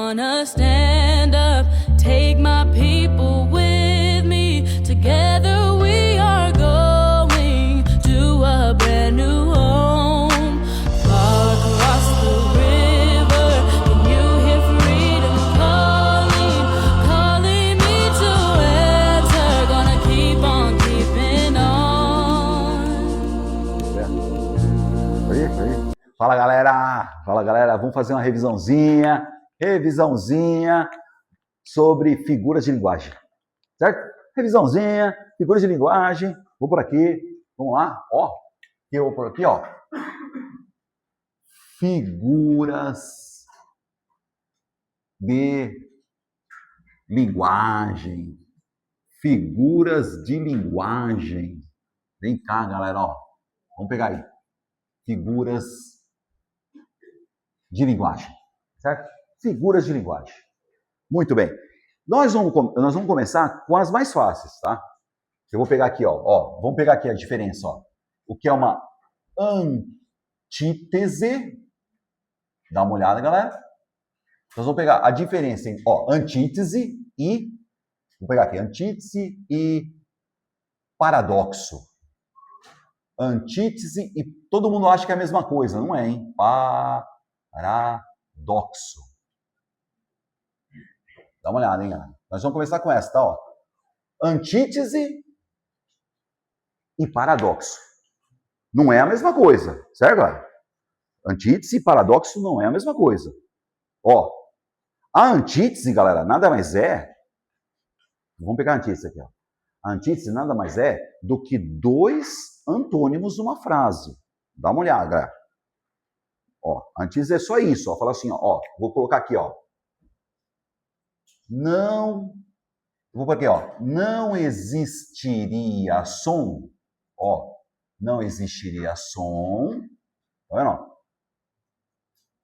gonna stand up, take my people with me. Together we are going to a brand new home. Far across the river, can you hear freedom calling, calling me to answer? Gonna keep on keeping on. Aí. Fala galera, vamos fazer uma revisãozinha sobre figuras de linguagem, certo? Revisãozinha, figuras de linguagem, vou por aqui, vamos lá, ó, eu vou por aqui, ó, figuras de linguagem, vem cá galera, ó, vamos pegar aí, figuras de linguagem, certo? Figuras de linguagem. Muito bem. Nós vamos começar com as mais fáceis, tá? Eu vou pegar aqui, ó, vamos pegar aqui a diferença, ó. O que é uma antítese? Dá uma olhada, galera. Nós vamos pegar a diferença em, ó, antítese e, vou pegar aqui, antítese e paradoxo. Antítese e todo mundo acha que é a mesma coisa, não é, hein? Paradoxo. Dá uma olhada, hein, galera? Nós vamos começar com essa, tá? Ó. Antítese e paradoxo. Não é a mesma coisa, certo, galera? Antítese e paradoxo não é a mesma coisa. Ó, a antítese, galera, nada mais é... Vamos pegar a antítese aqui, ó. A antítese nada mais é do que dois antônimos numa frase. Dá uma olhada, galera. Ó, antítese é só isso, ó. Fala assim, ó, vou colocar aqui, ó. Não, vou por aqui, ó. Não existiria som, ó. Não existiria som, tá vendo?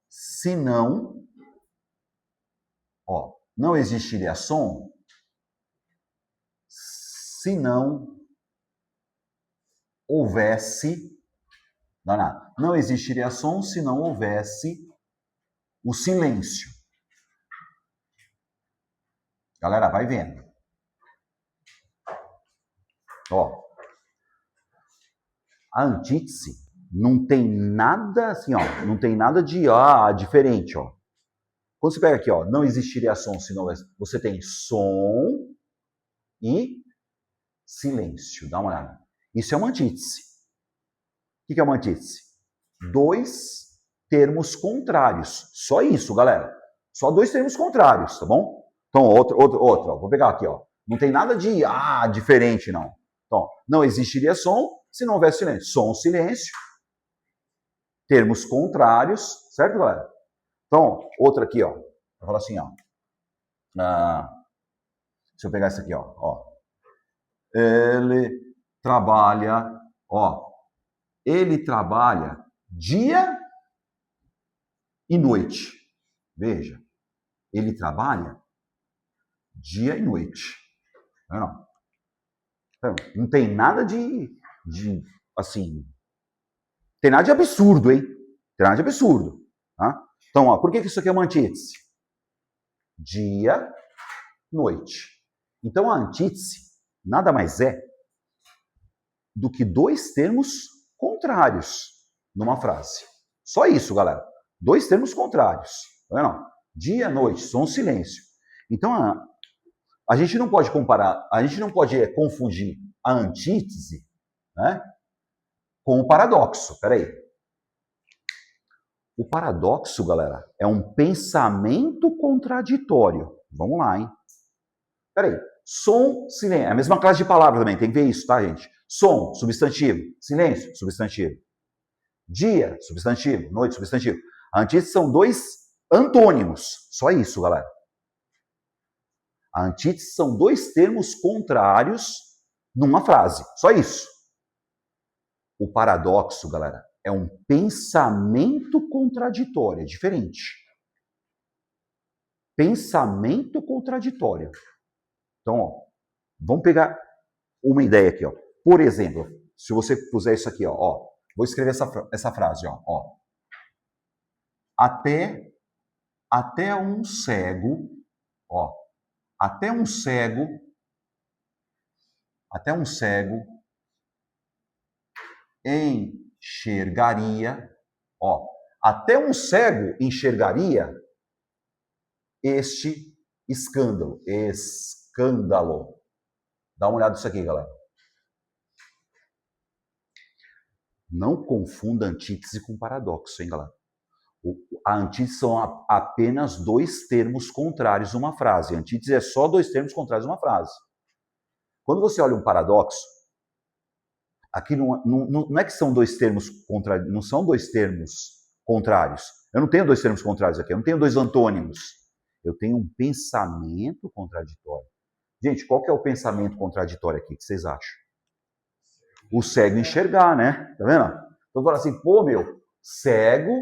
Se não, ó, não existiria som se não houvesse, não existiria som se não houvesse o silêncio. Galera, vai vendo. Ó, a antítese não tem nada assim, ó, não tem nada de diferente, ó. Quando você pega aqui, ó, não existiria som se não houvesse, você tem som e silêncio. Dá uma olhada. Isso é uma antítese. O que é uma antítese? Dois termos contrários. Só isso, galera. Só dois termos contrários, tá bom? Então, outro, ó. Vou pegar aqui, ó. Não tem nada de diferente, não. Então, não existiria som se não houvesse silêncio. Som, silêncio. Termos contrários, certo, galera? Então, outra aqui, ó. Eu falo assim, ó. Deixa eu pegar esse aqui, ó. Ele trabalha, ó. Ele trabalha dia e noite. Veja. Ele trabalha dia e noite. Não. Então, não tem nada de assim, tem nada de absurdo, hein? Tem nada de absurdo. Tá? Então, ó, por que isso aqui é uma antítese? Dia, noite. Então, a antítese nada mais é do que dois termos contrários numa frase. Só isso, galera. Dois termos contrários. Tá vendo? Dia, noite, som, silêncio. Então, a gente não pode comparar, a gente não pode confundir a antítese, né, com o paradoxo. Peraí. O paradoxo, galera, é um pensamento contraditório. Vamos lá, hein? Peraí. Som, silêncio. É a mesma classe de palavra também. Tem que ver isso, tá, gente? Som, substantivo. Silêncio, substantivo. Dia, substantivo. Noite, substantivo. A antítese são dois antônimos. Só isso, galera. A antítese são dois termos contrários numa frase. Só isso. O paradoxo, galera, é um pensamento contraditório. É diferente. Pensamento contraditório. Então, ó, vamos pegar uma ideia aqui, ó. Por exemplo, se você puser isso aqui, ó, vou escrever essa frase, ó. Até até um cego, ó, até um cego enxergaria, ó, até um cego enxergaria este escândalo. Dá uma olhada nisso aqui, galera. Não confunda antítese com paradoxo, hein, galera? A antítese são apenas dois termos contrários numa frase. A antítese é só dois termos contrários numa frase. Quando você olha um paradoxo, aqui não é que são dois termos contrários, não são dois termos contrários. Eu não tenho dois termos contrários aqui, eu não tenho dois antônimos. Eu tenho um pensamento contraditório. Gente, qual que é o pensamento contraditório aqui? O que vocês acham? O cego enxergar, né? Tá vendo? Então, fala assim, pô, meu, cego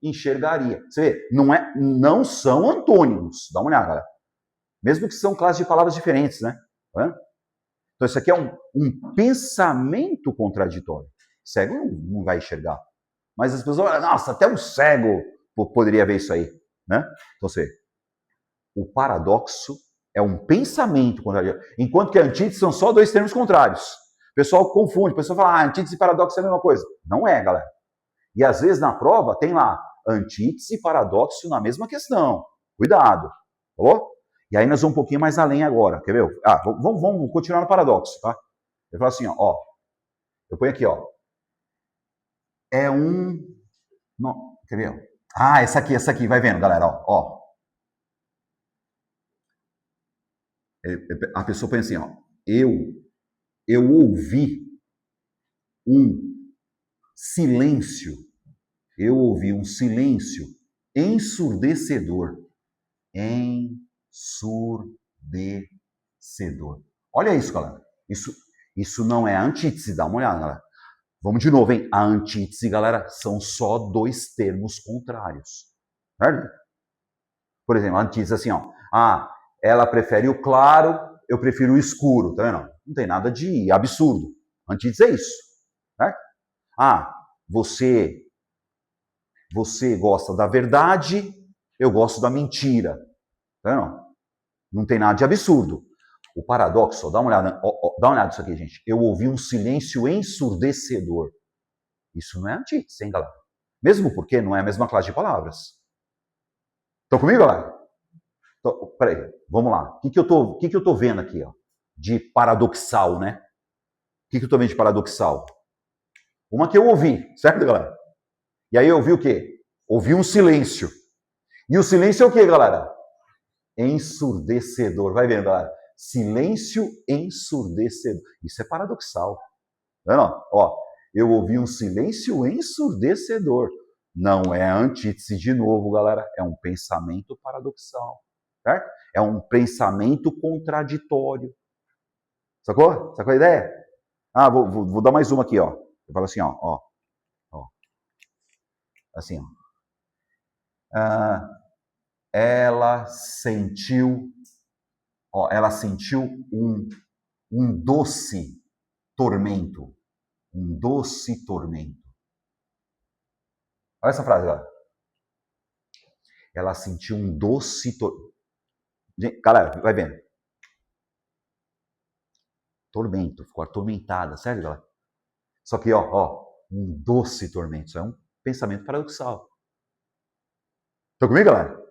enxergaria. Você vê, não são antônimos. Dá uma olhada, galera. Mesmo que são classes de palavras diferentes, né? Tá vendo? Então, isso aqui é um pensamento contraditório. Cego não vai enxergar. Mas as pessoas olham, nossa, até um cego poderia ver isso aí, né? Então, você vê, o paradoxo é um pensamento contraditório. Enquanto que a antítese são só dois termos contrários. O pessoal confunde, o pessoal fala, antítese e paradoxo é a mesma coisa. Não é, galera. E às vezes na prova tem lá antítese e paradoxo na mesma questão. Cuidado, falou? E aí nós vamos um pouquinho mais além agora, quer ver? Vamos continuar no paradoxo, tá? Eu falo assim, ó, eu ponho aqui, ó. É um... Não, quer ver? Ah, essa aqui, vai vendo, galera, ó. A pessoa põe assim, ó. Eu ouvi um silêncio. Eu ouvi um silêncio ensurdecedor. Ensurdecedor. Olha isso, galera. Isso não é antítese, dá uma olhada, galera. Vamos de novo, hein? A antítese, galera, são só dois termos contrários. Certo? Por exemplo, a antítese assim, ó. Ah, ela prefere o claro, eu prefiro o escuro, tá vendo? Não tem nada de absurdo. Antítese é isso. Certo? Ah, você gosta da verdade, eu gosto da mentira. Tá vendo? Não tem nada de absurdo. O paradoxo, dá uma olhada nisso aqui, gente. Eu ouvi um silêncio ensurdecedor. Isso não é antítese, hein, galera? Mesmo porque não é a mesma classe de palavras. Estão comigo, galera? Então, peraí, vamos lá. O que eu tô vendo aqui, ó? De paradoxal, né? O que eu tô vendo de paradoxal? Uma que eu ouvi, certo, galera? E aí eu ouvi o quê? Ouvi um silêncio. E o silêncio é o quê, galera? Ensurdecedor. Vai vendo, galera. Silêncio ensurdecedor. Isso é paradoxal. Tá vendo? Ó, eu ouvi um silêncio ensurdecedor. Não é antítese de novo, galera. É um pensamento paradoxal. Certo? É um pensamento contraditório. Sacou? Sacou a ideia? Ah, vou dar mais uma aqui, ó. Eu falo assim, ó. Assim, ó. Ela sentiu um doce tormento. Um doce tormento. Olha essa frase, galera. Ela sentiu um doce tormento. Galera, vai vendo. Tormento, ficou atormentada, sério, galera? Só que, ó, um doce tormento. Isso é um pensamento paradoxal. Estão comigo, galera?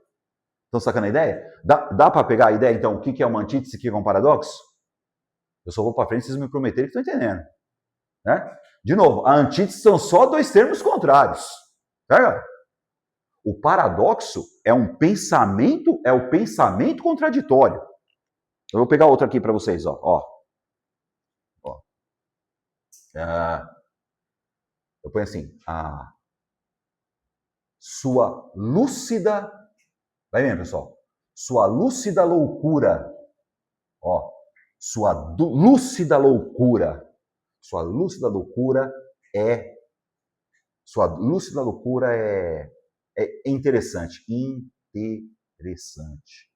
Estão sacando a ideia? Dá para pegar a ideia, então, o que é uma antítese e o que é um paradoxo? Eu só vou para frente se vocês me prometerem que estão entendendo. Né? De novo, a antítese são só dois termos contrários. Certo? O paradoxo é o pensamento contraditório. Eu vou pegar outra aqui para vocês, ó. Eu ponho assim, sua lúcida, vai vendo, pessoal, sua lúcida loucura, ó, sua lúcida loucura é interessante, interessante.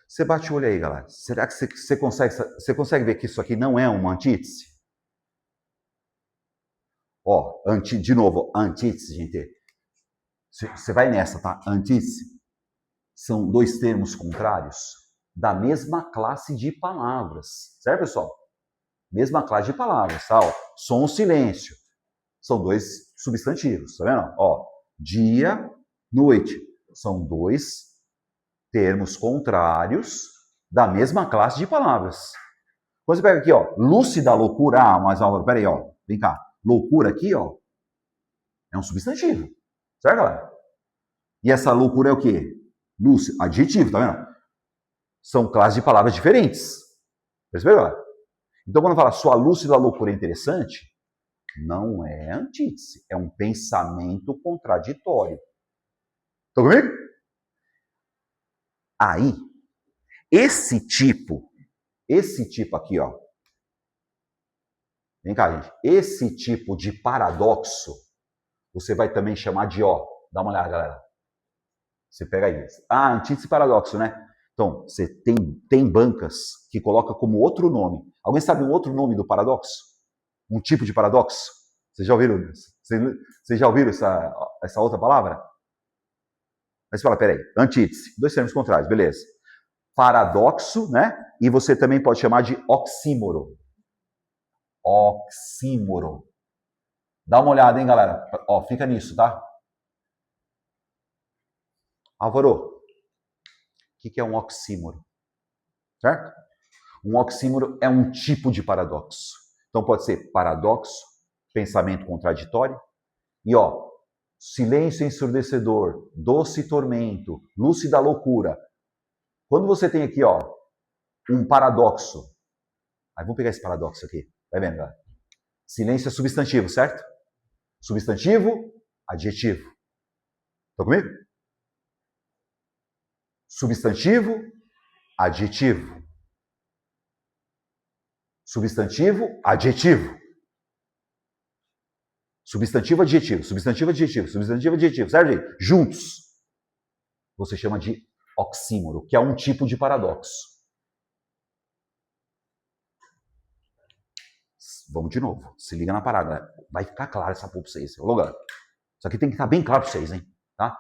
Você bate o olho aí, galera. Será que você consegue ver que isso aqui não é uma antítese? Ó, de novo, antítese, gente. Você vai nessa, tá? Antítese são dois termos contrários da mesma classe de palavras. Certo, pessoal? Mesma classe de palavras, tá? Ó, som, silêncio. São dois substantivos, tá vendo? Ó, dia, noite. São dois termos contrários da mesma classe de palavras. Quando você pega aqui, ó, lúcida, loucura, mas peraí, ó, vem cá. Loucura aqui, ó, é um substantivo. Certo, galera? E essa loucura é o quê? Lúcido, adjetivo, tá vendo? São classes de palavras diferentes. Percebeu, galera? Então, quando fala sua lúcida loucura é interessante, não é antítese, é um pensamento contraditório. Estão comigo? Aí, esse tipo aqui, ó. Vem cá, gente. Esse tipo de paradoxo, você vai também chamar de, ó, dá uma olhada, galera. Você pega aí. Ah, antítese e paradoxo, né? Então, você tem bancas que coloca como outro nome. Alguém sabe um outro nome do paradoxo? Um tipo de paradoxo? Vocês já ouviram isso? Vocês já ouviram essa outra palavra? Aí você fala, peraí, antítese, dois termos contrários, beleza. Paradoxo, né? E você também pode chamar de oxímoro. Oxímoro. Dá uma olhada, hein, galera? Ó, fica nisso, tá? Álvaro, o que é um oxímoro? Certo? Um oxímoro é um tipo de paradoxo. Então pode ser paradoxo, pensamento contraditório, e ó, silêncio ensurdecedor, doce tormento, lúcida loucura. Quando você tem aqui, ó, um paradoxo, aí vamos pegar esse paradoxo aqui, vai vendo, galera? Silêncio é substantivo, certo? Substantivo, adjetivo. Estão comigo? Substantivo, adjetivo. Substantivo, adjetivo. Substantivo, adjetivo. Substantivo, adjetivo. Substantivo, adjetivo. Certo, gente? Juntos. Você chama de oxímoro, que é um tipo de paradoxo. Vamos de novo. Se liga na parada. Vai ficar claro essa porra pra vocês. Ô, galera, isso aqui tem que estar bem claro pra vocês, hein? Tá?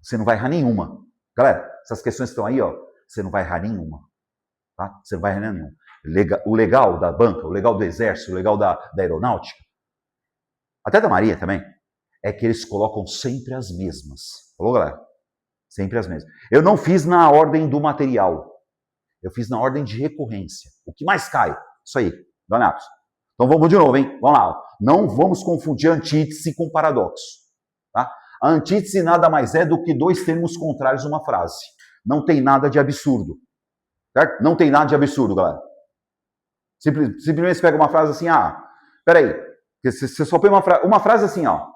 Você não vai errar nenhuma. Galera, essas questões que estão aí, ó, você não vai errar nenhuma. Tá? Você não vai errar nenhuma. O legal da banca, o legal do exército, o legal da aeronáutica, até da marinha também, é que eles colocam sempre as mesmas. Falou, galera? Sempre as mesmas. Eu não fiz na ordem do material. Eu fiz na ordem de recorrência. O que mais cai? Isso aí. Donatos. Então vamos de novo, hein? Vamos lá. Não vamos confundir antítese com paradoxo. Tá? A antítese nada mais é do que dois termos contrários numa frase. Não tem nada de absurdo. Certo? Não tem nada de absurdo, galera. Simplesmente você pega uma frase assim, peraí. Você só põe uma frase assim, ó.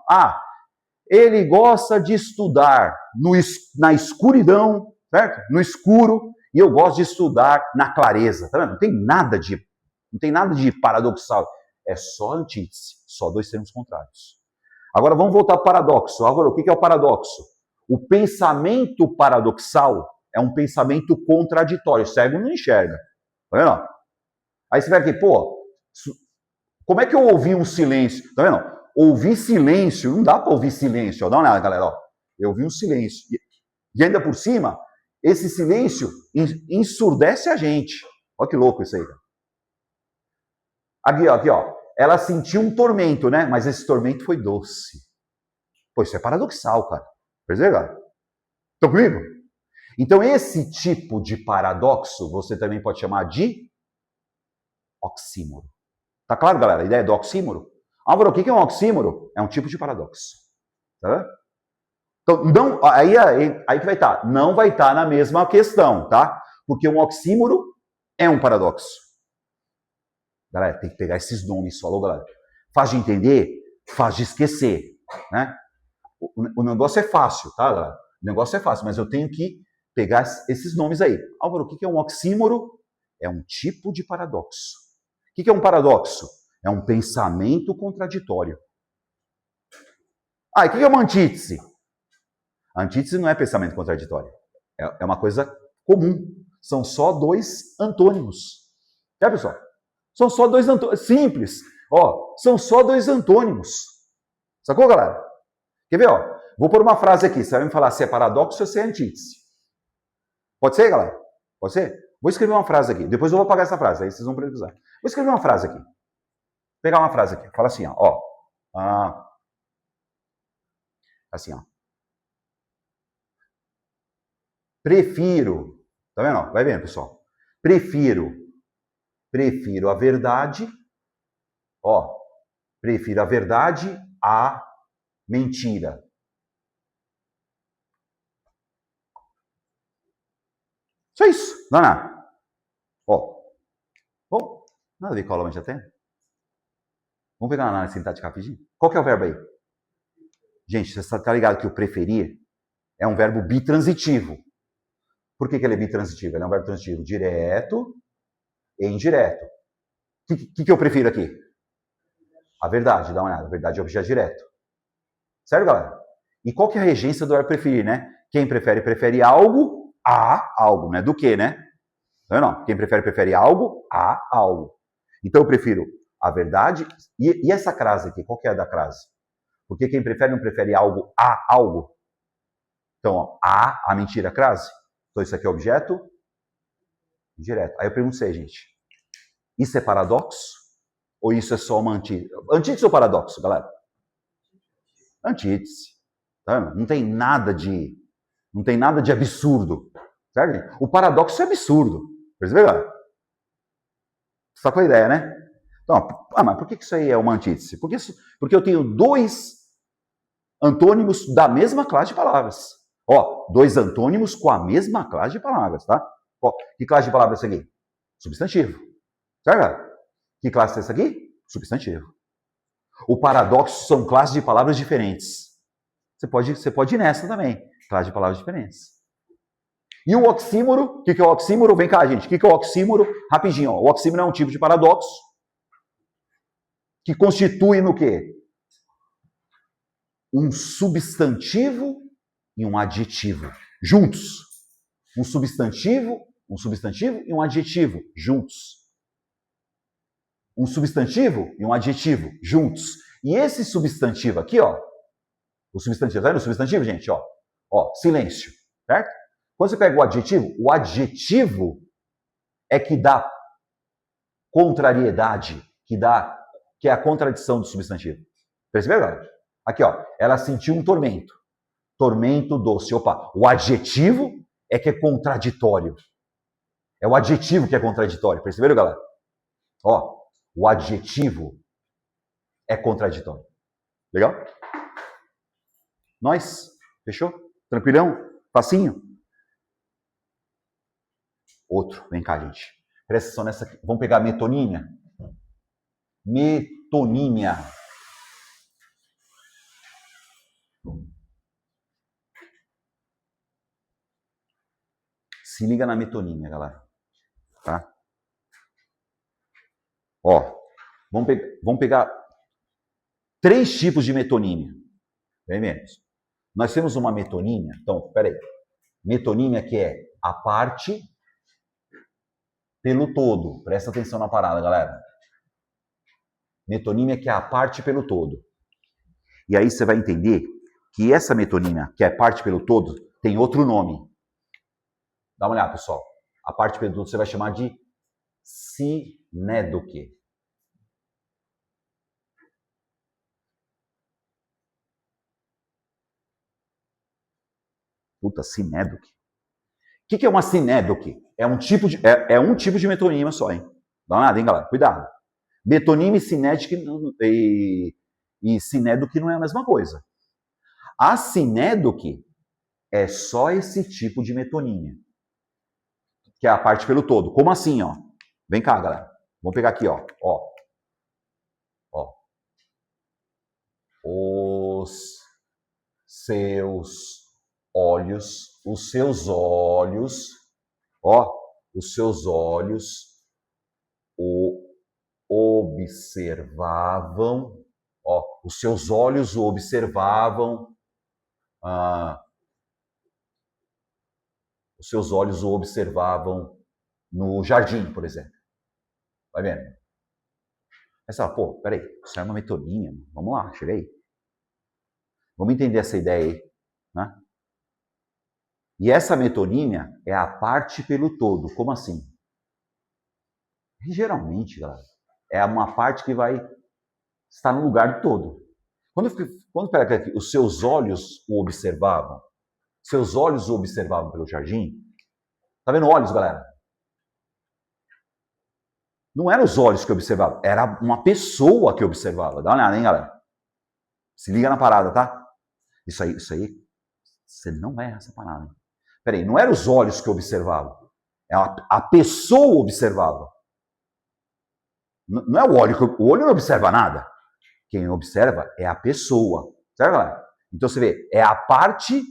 Ele gosta de estudar na escuridão, certo? No escuro, e eu gosto de estudar na clareza. Tá vendo? Não tem nada de paradoxal. É só antítese, só dois termos contrários. Agora vamos voltar para o paradoxo. Agora, o que é o paradoxo? O pensamento paradoxal é um pensamento contraditório. O cego não enxerga. Tá vendo? Aí você vai aqui, como é que eu ouvi um silêncio? Tá vendo? Ouvir silêncio, não dá para ouvir silêncio. Ó. Dá uma olhada, galera. Ó. Eu ouvi um silêncio. E ainda por cima, esse silêncio ensurdece a gente. Olha que louco isso aí. Aqui, ó. Ela sentiu um tormento, né? Mas esse tormento foi doce. Pô, isso é paradoxal, cara. Percebeu, galera? Estão comigo? Então, esse tipo de paradoxo, você também pode chamar de oxímoro. Tá claro, galera? A ideia do oxímoro? Álvaro, o que é um oxímoro? É um tipo de paradoxo. Tá vendo? Então, não, aí que vai estar. Não vai estar na mesma questão, tá? Porque um oxímoro é um paradoxo. Galera, tem que pegar esses nomes, falou, galera? Faz de entender, faz de esquecer, né? O negócio é fácil, tá, galera? O negócio é fácil, mas eu tenho que pegar esses nomes aí. Álvaro, o que é um oxímoro? É um tipo de paradoxo. O que é um paradoxo? É um pensamento contraditório. E o que é uma antítese? A antítese não é pensamento contraditório. É uma coisa comum. São só dois antônimos. Pessoal? São só dois antônimos. Simples. Ó, são só dois antônimos. Sacou, galera? Quer ver? Ó? Vou pôr uma frase aqui, você vai me falar se é paradoxo ou se é antítese. Pode ser, galera? Pode ser? Vou escrever uma frase aqui, depois eu vou apagar essa frase, aí vocês vão precisar. Vou escrever uma frase aqui. Vou pegar uma frase aqui, fala assim, ó. Assim, ó. Prefiro, tá vendo? Vai vendo, pessoal. Prefiro a verdade, ó. Prefiro a verdade à mentira. Só isso, não é nada. Ó. Bom, nada a ver com a aula já tem. Vamos pegar uma análise sintática rapidinho? Qual que é o verbo aí? Gente, você está ligado que o preferir é um verbo bitransitivo. Por que ele é bitransitivo? Ele é um verbo transitivo direto e indireto. O que eu prefiro aqui? A verdade, dá uma olhada. A verdade é objeto direto. Sério, galera? E qual que é a regência do verbo preferir, né? Quem prefere algo a algo, né? Do que, né? Não. Quem prefere algo a algo. Então eu prefiro a verdade. E essa crase aqui, qual que é a da crase? Porque quem prefere não prefere algo a algo. Então, ó, a mentira crase. Então isso aqui é objeto direto. Aí eu perguntei, gente, isso é paradoxo? Ou isso é só uma antítese? Antítese ou paradoxo, galera? Antítese. Tá? Não tem nada de absurdo. Certo? O paradoxo é absurdo. Percebeu, galera? Só com a ideia, né? Então, mas por que isso aí é uma antítese? Porque eu tenho dois antônimos da mesma classe de palavras. Ó, dois antônimos com a mesma classe de palavras, tá? Ó, que classe de palavras é essa aqui? Substantivo. Certo, galera? Que classe é essa aqui? Substantivo. O paradoxo são classes de palavras diferentes. Você pode ir nessa também. Classe de palavras diferentes. E o oxímoro, o que é o oxímoro? Vem cá, gente. O que é o oxímoro? Rapidinho, ó. O oxímoro é um tipo de paradoxo que constitui no quê? Um substantivo e um adjetivo juntos. Um substantivo e um adjetivo juntos. Um substantivo e um adjetivo juntos. E esse substantivo aqui, ó. O substantivo, tá vendo o substantivo, gente? Ó, silêncio, certo? Quando você pega o adjetivo é que dá contrariedade, que é a contradição do substantivo. Percebeu, galera? Aqui, ó, ela sentiu um tormento. Tormento doce. Opa, o adjetivo é que é contraditório. É o adjetivo que é contraditório. Perceberam, galera? Ó, o adjetivo é contraditório. Legal? Nós? Fechou? Tranquilão? Facinho? Outro. Vem cá, gente. Presta atenção nessa aqui. Vamos pegar a metonímia. Metonímia. Se liga na metonímia, galera. Tá? Ó, vamos pegar 3 tipos de metonímia. Bem menos. Nós temos uma metonímia. Então, peraí. Metonímia que é a parte pelo todo. Presta atenção na parada, galera. Metonímia que é a parte pelo todo. E aí você vai entender que essa metonímia, que é parte pelo todo, tem outro nome. Dá uma olhada, pessoal. A parte pelo todo você vai chamar de sinédoque. Puta, sinédoque. O que é uma sinédoque? É um tipo de metonímia só, hein? Dá uma olhada, hein, galera? Cuidado. Metonímia e sinédoque não é a mesma coisa. A sinédoque é só esse tipo de metonímia, que é a parte pelo todo. Como assim, ó? Vem cá, galera. Vamos pegar aqui, ó. Os seus olhos, o observavam, os seus olhos o observavam, os seus olhos o observavam no jardim, por exemplo. Vai vendo? Aí você fala, pô, peraí, isso é uma metonímia, vamos lá, chega aí. Vamos entender essa ideia aí. né? E essa metonímia é a parte pelo todo. Como assim? E geralmente, galera, é uma parte que vai estar no lugar do todo. Quando os seus olhos o observavam, seus olhos o observavam pelo jardim, tá vendo olhos, galera? Não eram os olhos que observavam, era uma pessoa que observava. Dá uma olhada, hein, galera? Se liga na parada, tá? Isso aí, você não vai errar essa parada, hein? Peraí, não eram os olhos que observavam, a pessoa observava. Não é o olho não observa nada. Quem observa é a pessoa, certo, galera? Então você vê, é a parte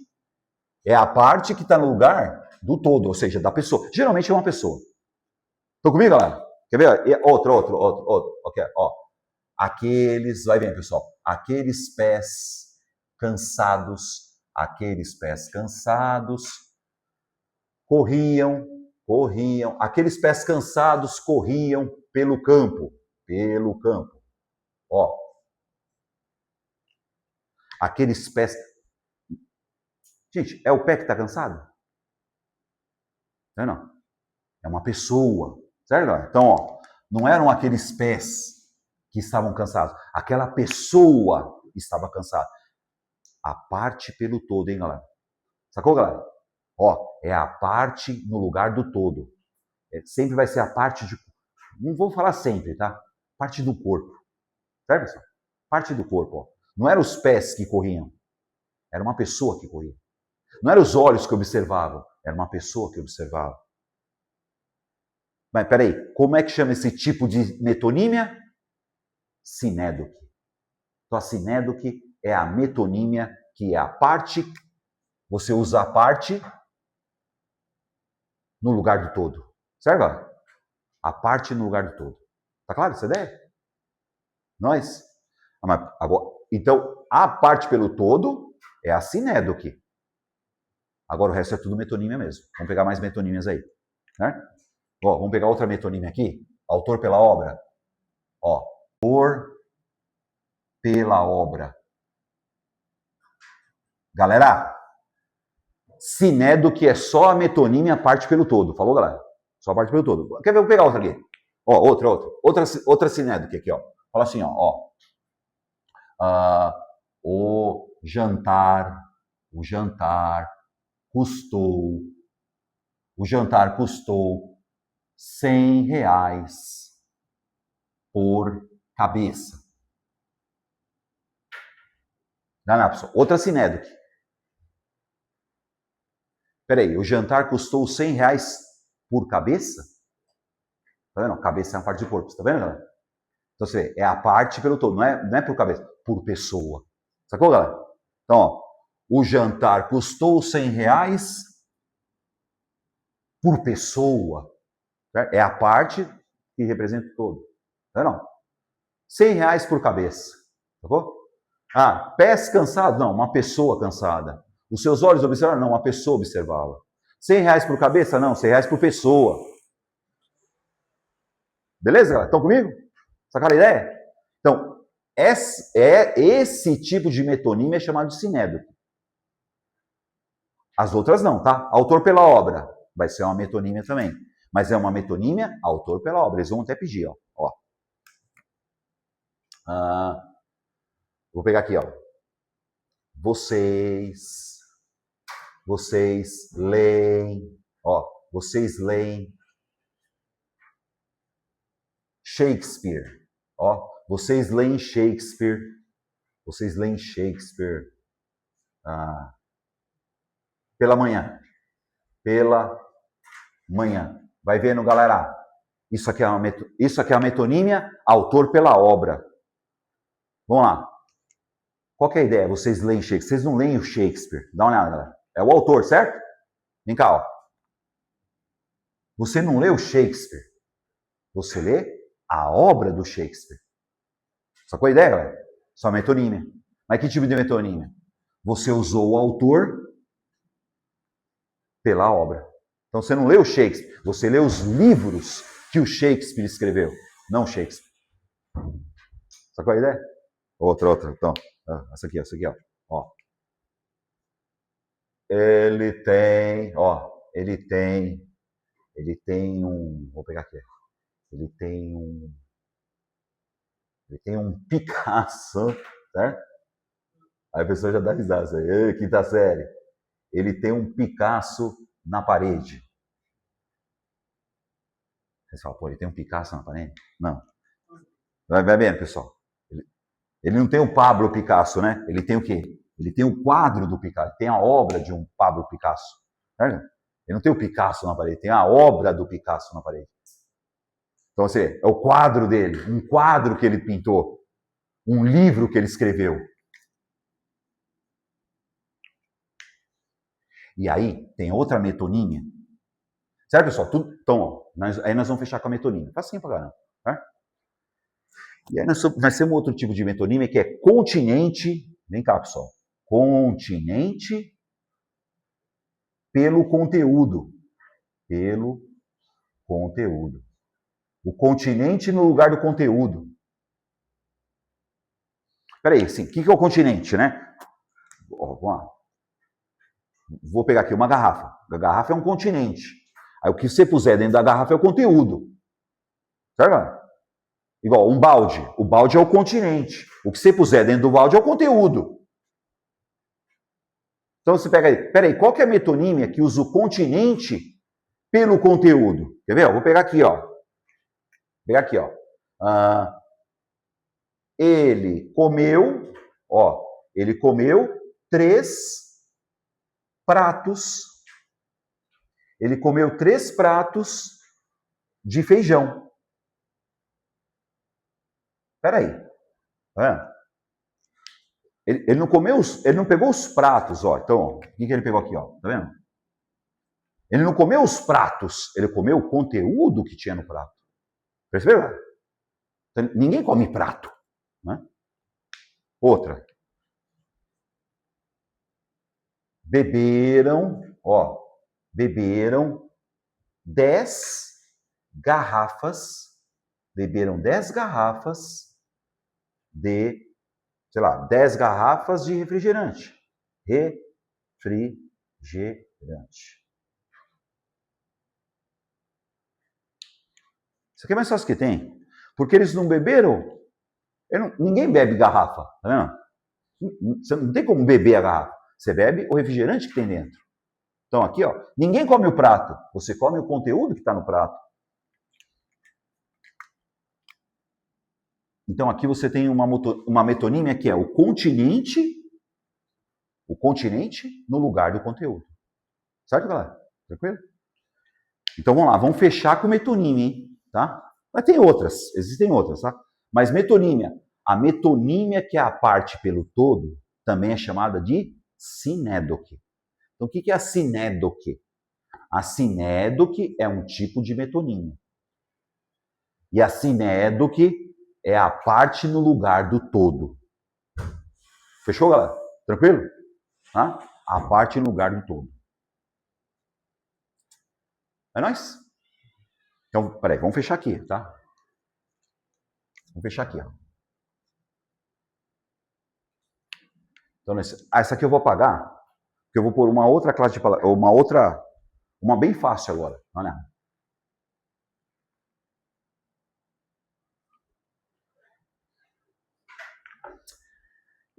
que está no lugar do todo, ou seja, da pessoa. Geralmente é uma pessoa. Estão comigo, galera? Quer ver? Outro. Ok, ó. Aqueles, vai bem, pessoal. Aqueles pés cansados corriam. Aqueles pés cansados corriam pelo campo. Ó. Aqueles pés. Gente, é o pé que está cansado? Não. É uma pessoa. Certo? Então, ó, não eram aqueles pés que estavam cansados. Aquela pessoa estava cansada. A parte pelo todo, hein, galera? Sacou, galera? Ó, é a parte no lugar do todo. Sempre vai ser a parte de... Não vou falar sempre, tá? Parte do corpo. Certo, pessoal? Parte do corpo, ó. Não eram os pés que corriam. Era uma pessoa que corria. Não eram os olhos que observavam. Era uma pessoa que observava. Mas peraí, como é que chama esse tipo de metonímia? Sinédoque. Então a sinédoque é a metonímia, que é a parte, você usa a parte no lugar do todo. Certo, galera? A parte no lugar do todo. Tá claro essa ideia? Nós? Então, a parte pelo todo é a sinédoque. Agora o resto é tudo metonímia mesmo. Vamos pegar mais metonímias aí. Né? Ó, vamos pegar outra metonímia aqui. Autor pela obra. Ó, autor pela obra. Galera, sinédoque é só a metonímia, a parte pelo todo. Falou, galera? Só a parte pelo todo. Quer ver? Vou pegar outra aqui. Ó, outra sinédoque aqui, ó. Fala assim, ó. O jantar custou R$100 por cabeça. Não, pessoal. Outra sinédoque. Peraí, o jantar custou R$100 por cabeça? Tá vendo? Cabeça é uma parte do corpo, tá vendo, galera? Então você vê, é a parte pelo todo, não é por cabeça, por pessoa. Sacou, galera? Então, ó, o jantar custou R$100 por pessoa. Certo? É a parte que representa o todo. Não é não? R$100 por cabeça. Sacou? Pés cansados? Não, uma pessoa cansada. Os seus olhos observaram? Não, uma pessoa observava. R$100 por cabeça? Não, R$100 por pessoa. Beleza, galera? Estão comigo? Sacaram a ideia? Então, esse tipo de metonímia é chamado de sinédoque. As outras não, tá? Autor pela obra. Vai ser uma metonímia também. Mas é uma metonímia, autor pela obra. Eles vão até pedir, ó. Vou pegar aqui, ó. Vocês leem, ó. Vocês leem Shakespeare, ó. Vocês leem Shakespeare. Pela manhã. Vai vendo, galera. Isso aqui é uma metonímia, autor pela obra. Vamos lá. Qual que é a ideia? Vocês leem Shakespeare. Vocês não leem o Shakespeare. Dá uma olhada, galera. É o autor, certo? Vem cá, ó. Você não lê o Shakespeare. Você lê a obra do Shakespeare. Sacou a ideia, galera? Só metonímia. Mas que tipo de metonímia? Você usou o autor pela obra. Então você não lê o Shakespeare. Você lê os livros que o Shakespeare escreveu. Não o Shakespeare. Sacou a ideia? Outra. Então, essa aqui, ó. ele tem, ó, ele tem um, vou pegar aqui, ele tem um Picasso, certo? Aí a pessoa já dá risada, assim, quinta série. Ele tem um Picasso na parede. Você fala, pô, ele tem um Picasso na parede? Não. Vai vendo, pessoal. Ele não tem o Pablo Picasso, né? Ele tem o quê? Ele tem o quadro do Picasso, tem a obra de um Pablo Picasso. Certo? Ele não tem o Picasso na parede, tem a obra do Picasso na parede. Então, assim, é o quadro dele, um quadro que ele pintou, um livro que ele escreveu. E aí, tem outra metonímia. Certo, pessoal? Então, ó, aí nós vamos fechar com a metonímia. Facinho pra caramba. Né? E aí nós temos outro tipo de metonímia que é continente. Vem cá, pessoal. Continente pelo conteúdo. Pelo conteúdo. O continente no lugar do conteúdo. Peraí, assim, o que é o continente, né? Ó, vamos lá. Vou pegar aqui uma garrafa. A garrafa é um continente. Aí o que você puser dentro da garrafa é o conteúdo. Certo? Igual um balde. O balde é o continente. O que você puser dentro do balde é o conteúdo. Então você pega aí. Peraí, qual que é a metonímia que usa o continente pelo conteúdo? Quer ver? Eu vou pegar aqui, ó. Ele comeu, ó. Ele comeu 3 pratos. Ele comeu 3 pratos de feijão. Peraí. Ele não comeu, ele não pegou os pratos, ó. Então, ó, o que ele pegou aqui, ó? Tá vendo? Ele não comeu os pratos, ele comeu o conteúdo que tinha no prato. Percebeu? Então, ninguém come prato, né? Outra. Beberam 10 garrafas de, sei lá, 10 garrafas de refrigerante. Refrigerante. Isso aqui é mais fácil que tem. Porque eles não beberam. Ninguém bebe garrafa, tá vendo? Você não tem como beber a garrafa. Você bebe o refrigerante que tem dentro. Então aqui, ó, ninguém come o prato. Você come o conteúdo que está no prato. Então aqui você tem uma metonímia que é o continente no lugar do conteúdo. Certo, galera? Tranquilo? Então vamos lá, vamos fechar com metonímia, hein? Tá? Mas tem outras, existem outras, tá? Mas metonímia, a metonímia que é a parte pelo todo, também é chamada de sinédoque. Então o que é a sinédoque? A sinédoque é um tipo de metonímia. E a sinédoque é a parte no lugar do todo. Fechou, galera? Tranquilo? Tá? A parte no lugar do todo. É nóis? Então, peraí, vamos fechar aqui, tá? Vamos fechar aqui, ó. Então, essa aqui eu vou apagar, porque eu vou pôr uma outra classe de palavras, uma bem fácil agora, olha.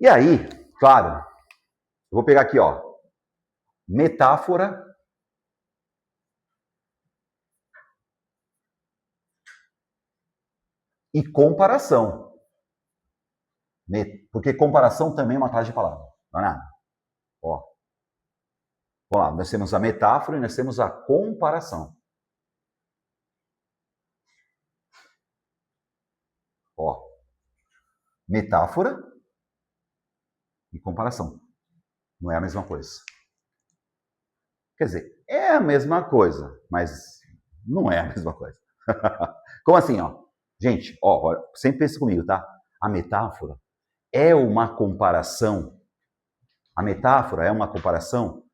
E aí, claro, eu vou pegar aqui, ó, metáfora e comparação. Porque comparação também é uma classe de palavras. Não é nada. Ó. Vamos lá, nós temos a metáfora e nós temos a comparação. Ó. Metáfora e comparação. Não é a mesma coisa. Quer dizer, é a mesma coisa, mas não é a mesma coisa. Como assim, ó? Gente, ó, sempre pensa comigo, tá? A metáfora é uma comparação. A metáfora é uma comparação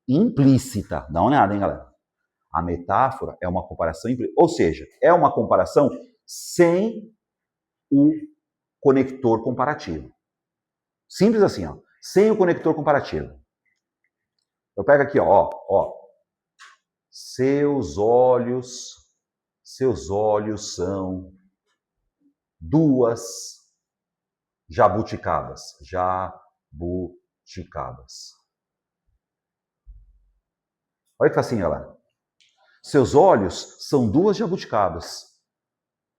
implícita. Dá uma olhada, hein, galera? A metáfora é uma comparação implícita. Ou seja, é uma comparação sem o conector comparativo. Simples assim, ó. Sem o conector comparativo. Eu pego aqui, ó. Seus olhos são duas jabuticabas. Jabuticabas. Olha que facinho, olha lá. Seus olhos são duas jabuticabas.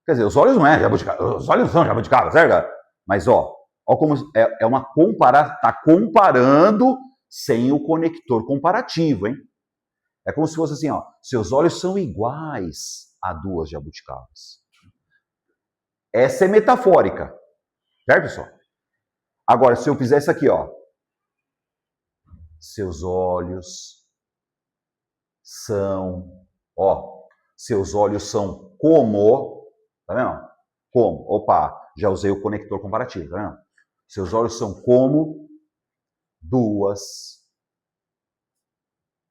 Quer dizer, os olhos não é jabuticaba, os olhos são jabuticabas, certo? Mas, ó como é uma comparação, tá comparando sem o conector comparativo, hein? É como se fosse assim, ó, seus olhos são iguais a duas jabuticabas. Essa é metafórica, certo, pessoal? Agora, se eu fizer isso aqui, ó, seus olhos são, seus olhos são como, tá vendo? Como, opa, já usei o conector comparativo, tá vendo? Seus olhos são como duas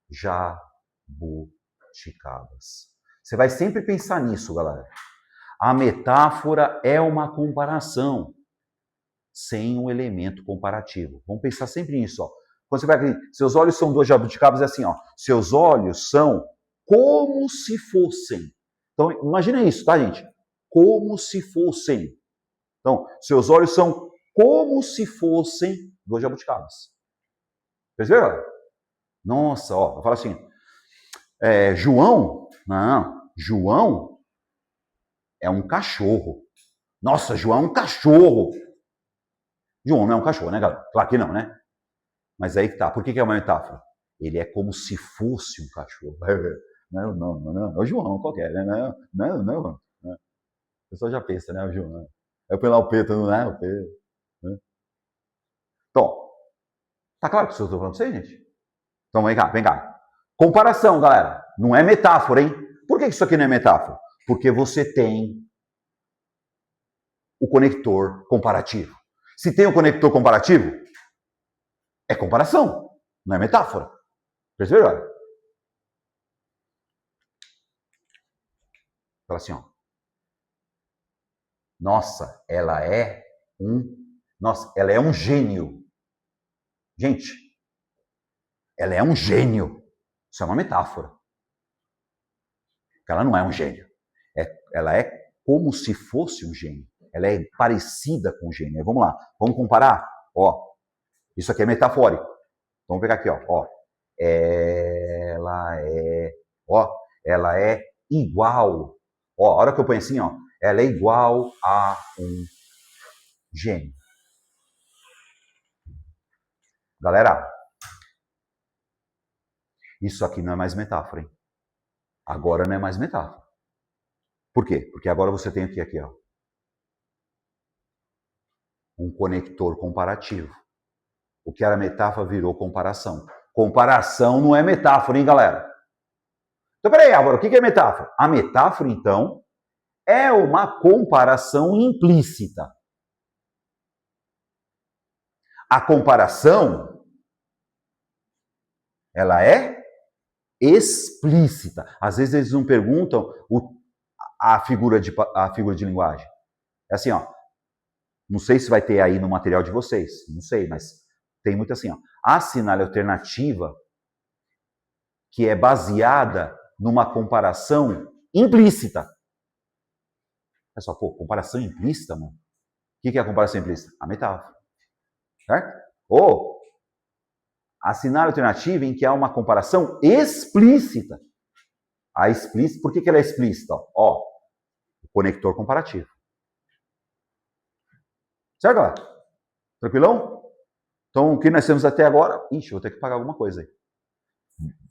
jabuticabas. Você vai sempre pensar nisso, galera. A metáfora é uma comparação sem um elemento comparativo. Vamos pensar sempre nisso, ó. Quando você vai aqui, seus olhos são duas jabuticabas, é assim, ó. Seus olhos são como se fossem. Então, imagina isso, tá, gente? Como se fossem. Então, seus olhos são como se fossem duas jabuticabas. Perceberam? Nossa, ó, eu falo assim, João é um cachorro. Nossa, João é um cachorro. João não é um cachorro, né, galera? Claro que não, né? Mas aí que tá. Por que é uma metáfora? Ele é como se fosse um cachorro. Não, é o João qualquer, né? Não. A pessoa já pensa, né, o João? Né? É pelo o Pedro, não é o Pedro. Né? Então, tá claro que eu estou falando pra vocês, gente? Então, vem cá. Comparação, galera. Não é metáfora, hein? Por que isso aqui não é metáfora? Porque você tem o conector comparativo. Se tem o conector comparativo, é comparação, não é metáfora. Perceberam? Fala assim, ó. Nossa, ela é um gênio. Gente, ela é um gênio. Isso é uma metáfora. Ela não é um gênio. Ela é como se fosse um gênio. Ela é parecida com um gênio. Vamos lá, vamos comparar? Ó, isso aqui é metafórico. Vamos pegar aqui, ó. Ela é igual. Ó, a hora que eu ponho assim, ó, ela é igual a um gênio. Galera, isso aqui não é mais metáfora, hein? Agora não é mais metáfora. Por quê? Porque agora você tem aqui, ó, um conector comparativo. O que era metáfora virou comparação. Comparação não é metáfora, hein, galera? Então, peraí, agora, o que é metáfora? A metáfora, então, é uma comparação implícita. A comparação, ela é explícita. Às vezes eles não perguntam a figura de linguagem. É assim, ó. Não sei se vai ter aí no material de vocês, não sei, mas tem muito assim, ó. A sinal alternativa que é baseada numa comparação implícita. É só, comparação implícita, mano? O que é a comparação implícita? A metáfora. Certo? Ou a sinal alternativa em que há uma comparação explícita. A explícita, por que ela é explícita? Ó, o conector comparativo. Certo, galera? Tranquilão? Então, o que nós temos até agora... Ixi, vou ter que pagar alguma coisa aí.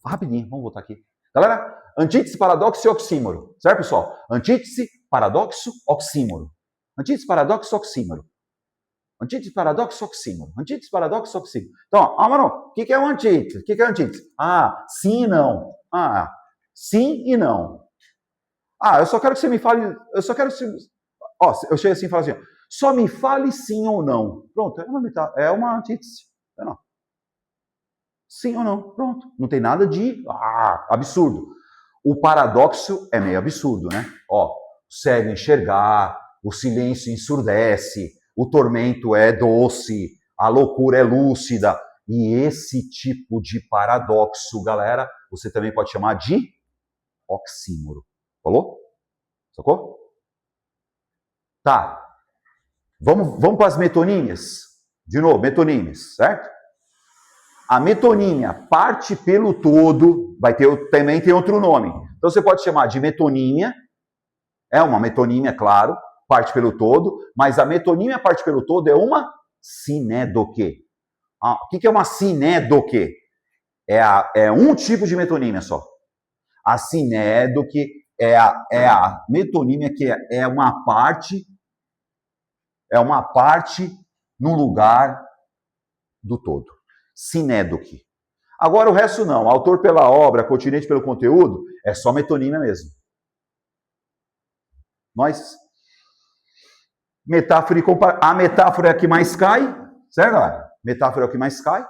Rapidinho, vamos voltar aqui. Galera, antítese, paradoxo e oxímoro. Certo, pessoal? Antítese, paradoxo, oxímoro. Antítese, paradoxo, oxímoro. Antítese, paradoxo, oxímoro. Antítese, paradoxo, oxímoro. Então, mano, o que é o antítese? O que é o antítese? Ah, sim e não. Ah, sim e não. Ah, eu só quero que você me fale... Eu só quero que você... Ó, eu chego assim e falo assim... Só me fale sim ou não. Pronto, é uma antítese. Não. Sim ou não. Pronto. Não tem nada de absurdo. O paradoxo é meio absurdo, né? Ó, o cego enxergar, o silêncio ensurdece, o tormento é doce, a loucura é lúcida. E esse tipo de paradoxo, galera, você também pode chamar de oxímoro. Falou? Sacou? Tá. Vamos para as metonímias. De novo, metonímias, certo? A metonímia parte pelo todo, também tem outro nome. Então você pode chamar de metonímia, é uma metonímia, claro, parte pelo todo, mas a metonímia parte pelo todo é uma sinédoque. O que é uma sinédoque? É um tipo de metonímia só. A sinédoque é a metonímia que é uma parte no lugar do todo. Sinédoque. Agora o resto não. Autor pela obra, continente pelo conteúdo, é só metonímia mesmo. Metáfora e comparação. A metáfora é a que mais cai, certo, galera? Metáfora é o que mais cai.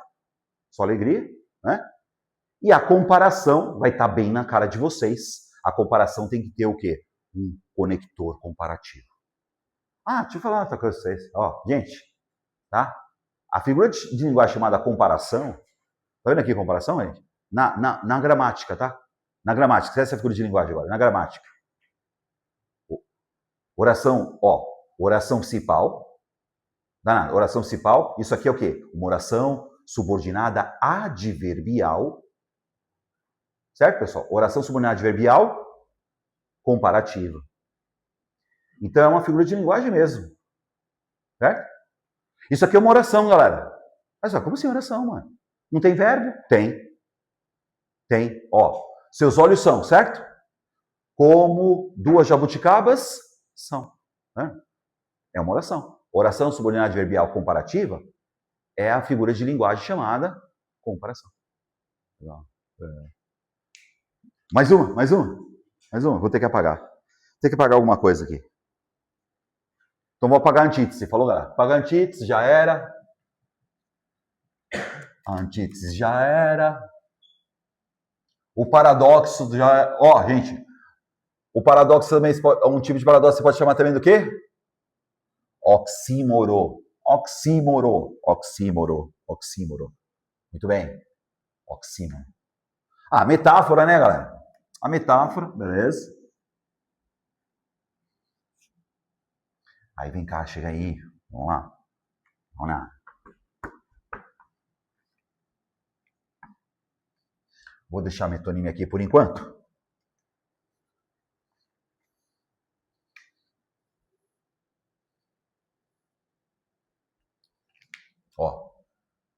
Só alegria, né? E a comparação vai estar bem na cara de vocês. A comparação tem que ter o quê? Um conector comparativo. Deixa eu falar outra coisa pra vocês. Gente, tá? A figura de linguagem chamada comparação, tá vendo aqui a comparação, gente? Na gramática, tá? Na gramática, essa é a figura de linguagem agora, na gramática. Oração principal. Oração principal, isso aqui é o quê? Uma oração subordinada adverbial. Certo, pessoal? Oração subordinada adverbial comparativa. Então é uma figura de linguagem mesmo. Certo? Isso aqui é uma oração, galera. Mas como assim oração, mano? Não tem verbo? Tem. Seus olhos são, certo? Como duas jabuticabas são. Né? É uma oração. Oração subordinada adverbial comparativa é a figura de linguagem chamada comparação. Mais uma. Vou ter que apagar. Tem que apagar alguma coisa aqui. Então vou apagar a antítese. Falou, galera? Apagar a antítese, já era. A antítese já era. O paradoxo já... gente. O paradoxo também, um tipo de paradoxo você pode chamar também do quê? Oxímoro. Muito bem. Oxímoro. Metáfora, né, galera? A metáfora, beleza? Aí vem cá, chega aí. Vamos lá. Vou deixar a metonímia aqui por enquanto.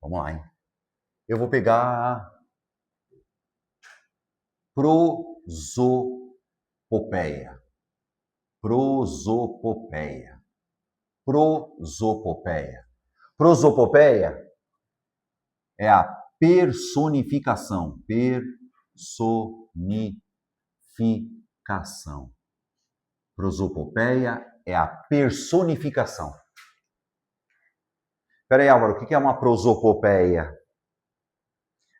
Vamos lá, hein? Eu vou pegar prosopopeia. Prosopopeia é a personificação. Prosopopeia é a personificação. Peraí, Álvaro, o que é uma prosopopeia?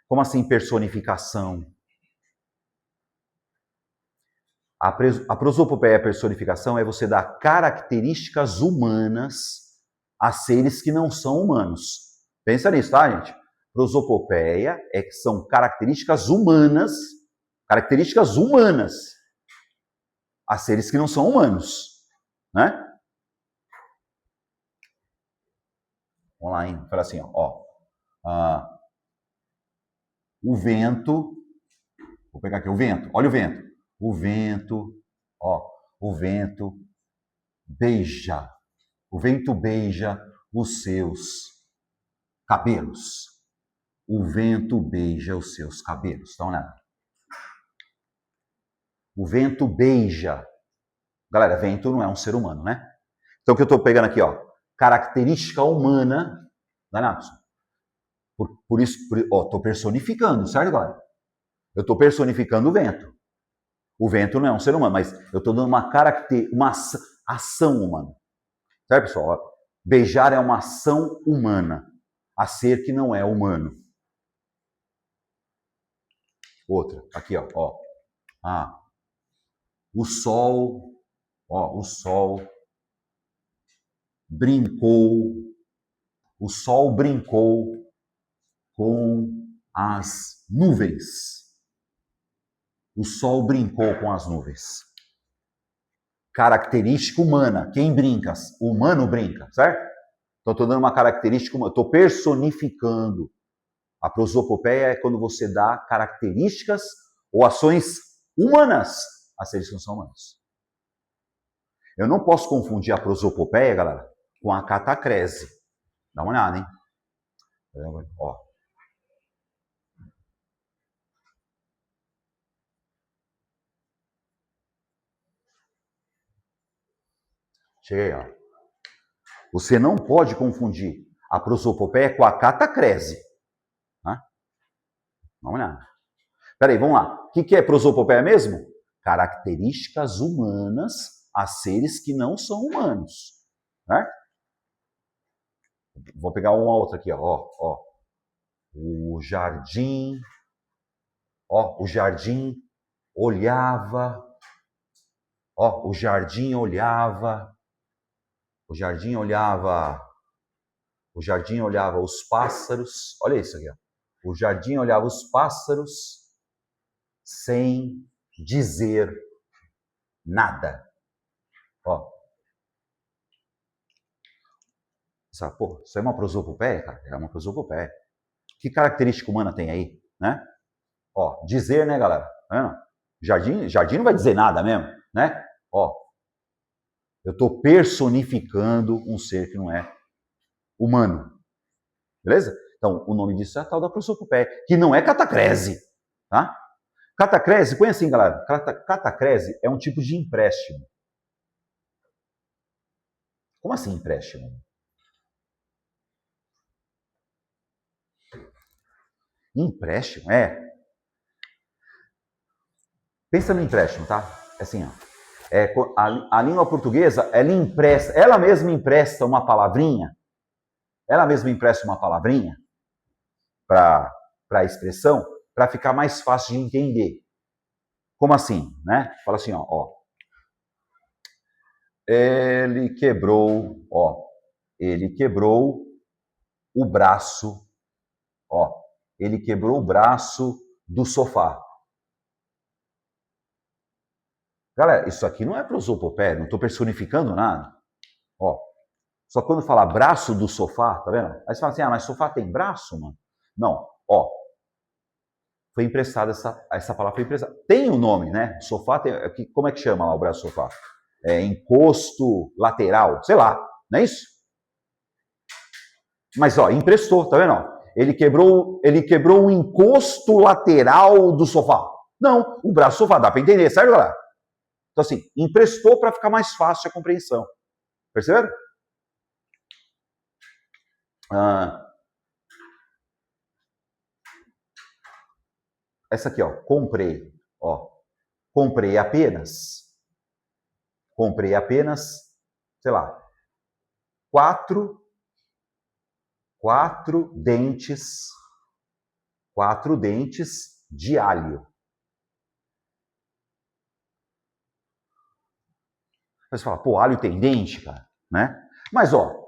Como assim personificação? A prosopopeia, a personificação, é você dar características humanas a seres que não são humanos. Pensa nisso, tá, gente? Prosopopeia são características humanas a seres que não são humanos, né? Vamos lá, hein? Fala assim, o vento, vou pegar aqui o vento, olha o vento. O vento beija os seus cabelos. O vento beija os seus cabelos. Então, né? O vento beija. Galera, vento não é um ser humano, né? Então, o que eu estou pegando aqui, característica humana, Danatos. Por isso, estou personificando, certo, galera? Eu estou personificando o vento. O vento não é um ser humano, mas eu estou dando uma ação humana. Certo, pessoal? Beijar é uma ação humana a ser que não é humano. Outra, aqui, o sol brincou. O sol brincou com as nuvens. O sol brincou com as nuvens. Característica humana. Quem brinca? O humano brinca, certo? Então, estou dando uma característica humana. Estou personificando. A prosopopeia é quando você dá características ou ações humanas a seres que não são humanos. Eu não posso confundir a prosopopeia, galera, com a catacrese. Dá uma olhada, hein? Ó. Cheguei, ó. Você não pode confundir a prosopopeia com a catacrese. Tá? Dá uma olhada. Peraí, vamos lá. O que é prosopopeia mesmo? Características humanas a seres que não são humanos. Né? Vou pegar uma outra aqui, ó. O jardim. Ó, o jardim olhava. Ó, o jardim olhava. O jardim olhava. O jardim olhava os pássaros. Olha isso aqui, ó. O jardim olhava os pássaros sem dizer nada. Ó. Pô, isso é uma prosopopeia, cara? É uma prosopopeia. Que característica humana tem aí, né? Ó, dizer, né, galera? Tá vendo? Jardim não vai dizer nada mesmo, né? Ó, eu estou personificando um ser que não é humano. Beleza? Então, o nome disso é a tal da prosopopeia, que não é catacrese, tá? Catacrese, põe assim, galera. Catacrese é um tipo de empréstimo. Como assim empréstimo? Empréstimo? Pensa no empréstimo, tá? É assim, ó. A língua portuguesa, ela mesma empresta uma palavrinha, para a expressão, para ficar mais fácil de entender. Como assim, né? Fala assim, ó. Ele quebrou o braço, ó. Ele quebrou o braço do sofá. Galera, isso aqui não é prosopopeia, não estou personificando nada. Ó, só quando fala braço do sofá, tá vendo? Aí você fala assim, mas sofá tem braço, mano? Não, ó. Foi emprestada, essa palavra foi emprestada. Tem o nome, né? Sofá, como é que chama lá o braço do sofá? Encosto lateral, sei lá, não é isso? Mas, ó, emprestou, tá vendo? Ó, ele quebrou o encosto lateral do sofá. Não, o braço do sofá, dá para entender, certo, galera? Então, assim, emprestou para ficar mais fácil a compreensão. Perceberam? Essa aqui, ó, comprei. Ó, comprei apenas, sei lá, quatro dentes de alho. Aí você fala, pô, alho tem dente, cara, né? Mas, ó,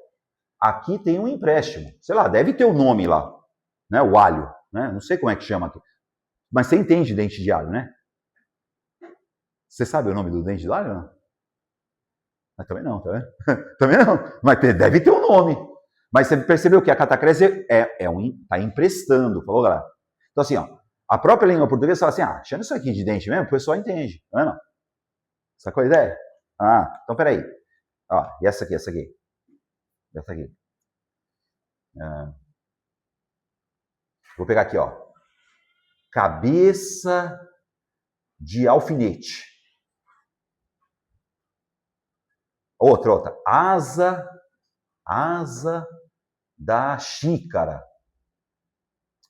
aqui tem um empréstimo. Sei lá, deve ter o nome lá, né? O alho, né? Não sei como é que chama aqui. Mas você entende dente de alho, né? Você sabe o nome do dente de alho, não? Mas também não, tá vendo? Também não. Mas deve ter um nome. Mas você percebeu que a catacrese tá emprestando, falou, galera? Então, assim, ó, a própria língua portuguesa fala assim, chama isso aqui de dente mesmo, o pessoal entende, tá vendo? Sacou a ideia? Então peraí. Ó, e essa aqui. Vou pegar aqui, ó. Cabeça de alfinete. Outra. Asa da xícara.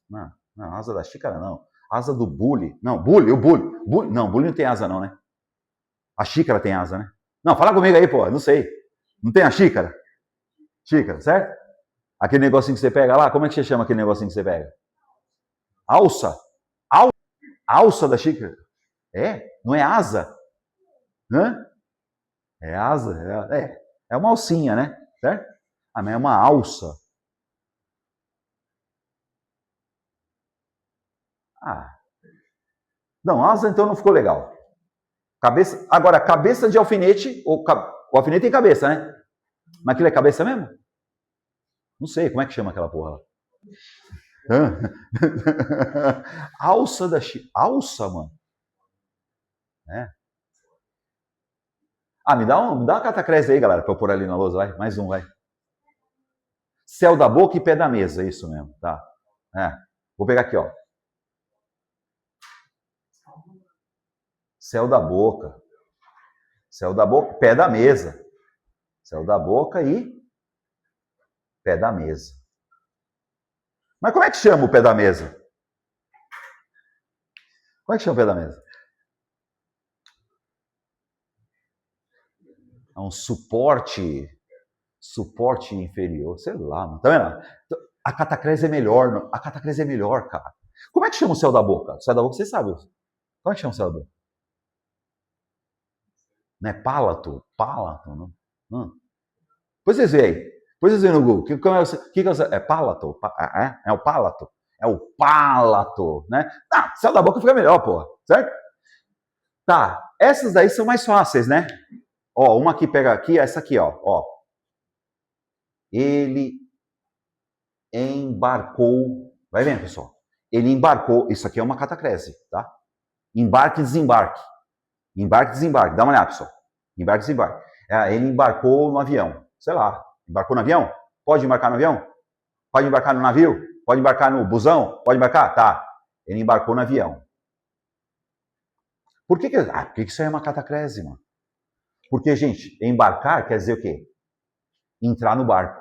Não, asa da xícara não. Asa do bule. Não, bule. Não, bule não tem asa não, né? A xícara tem asa, né? Não, fala comigo aí, pô. Não sei. Não tem a xícara? Xícara, certo? Aquele negocinho que você pega lá, como é que você chama aquele negocinho que você pega? Alça. Alça da xícara. Não é asa? Hã? É asa? É uma alcinha, né? Certo? Mas é uma alça. Não, asa então não ficou legal. Cabeça, agora, cabeça de alfinete, o alfinete tem cabeça, né? Mas aquilo é cabeça mesmo? Não sei, como é que chama aquela porra? Alça da China. Alça, mano. Me dá uma catacrese aí, galera, pra eu pôr ali na lousa, vai. Mais um, vai. Céu da boca e pé da mesa, isso mesmo, tá? Vou pegar aqui, ó. Céu da boca. Céu da boca, pé da mesa. Céu da boca e pé da mesa. Mas como é que chama o pé da mesa? Como é que chama o pé da mesa? É um suporte inferior, sei lá. Tá vendo? A catacrese é melhor. A catacrese é melhor, cara. Como é que chama o céu da boca? O céu da boca, você sabe. Como é que chama o céu da boca? Não é pálato? Pálato, não? Depois vocês veem aí. Depois vocês veem no Google. O que é o céu? É pálato? É o pálato? É o pálato, né? Céu da boca fica melhor, porra. Certo? Tá. Essas daí são mais fáceis, né? Ó, uma que pega aqui, essa aqui, ó. Ele embarcou. Vai vendo, pessoal. Ele embarcou. Isso aqui é uma catacrese, tá? Embarque e desembarque. Embarque e desembarque. Dá uma olhada, pessoal. Embarque e desembarque. Ele embarcou no avião. Sei lá. Embarcou no avião? Pode embarcar no avião? Pode embarcar no navio? Pode embarcar no busão? Pode embarcar? Tá. Ele embarcou no avião. Por que isso aí é uma catacrese, mano? Porque, gente, embarcar quer dizer o quê? Entrar no barco.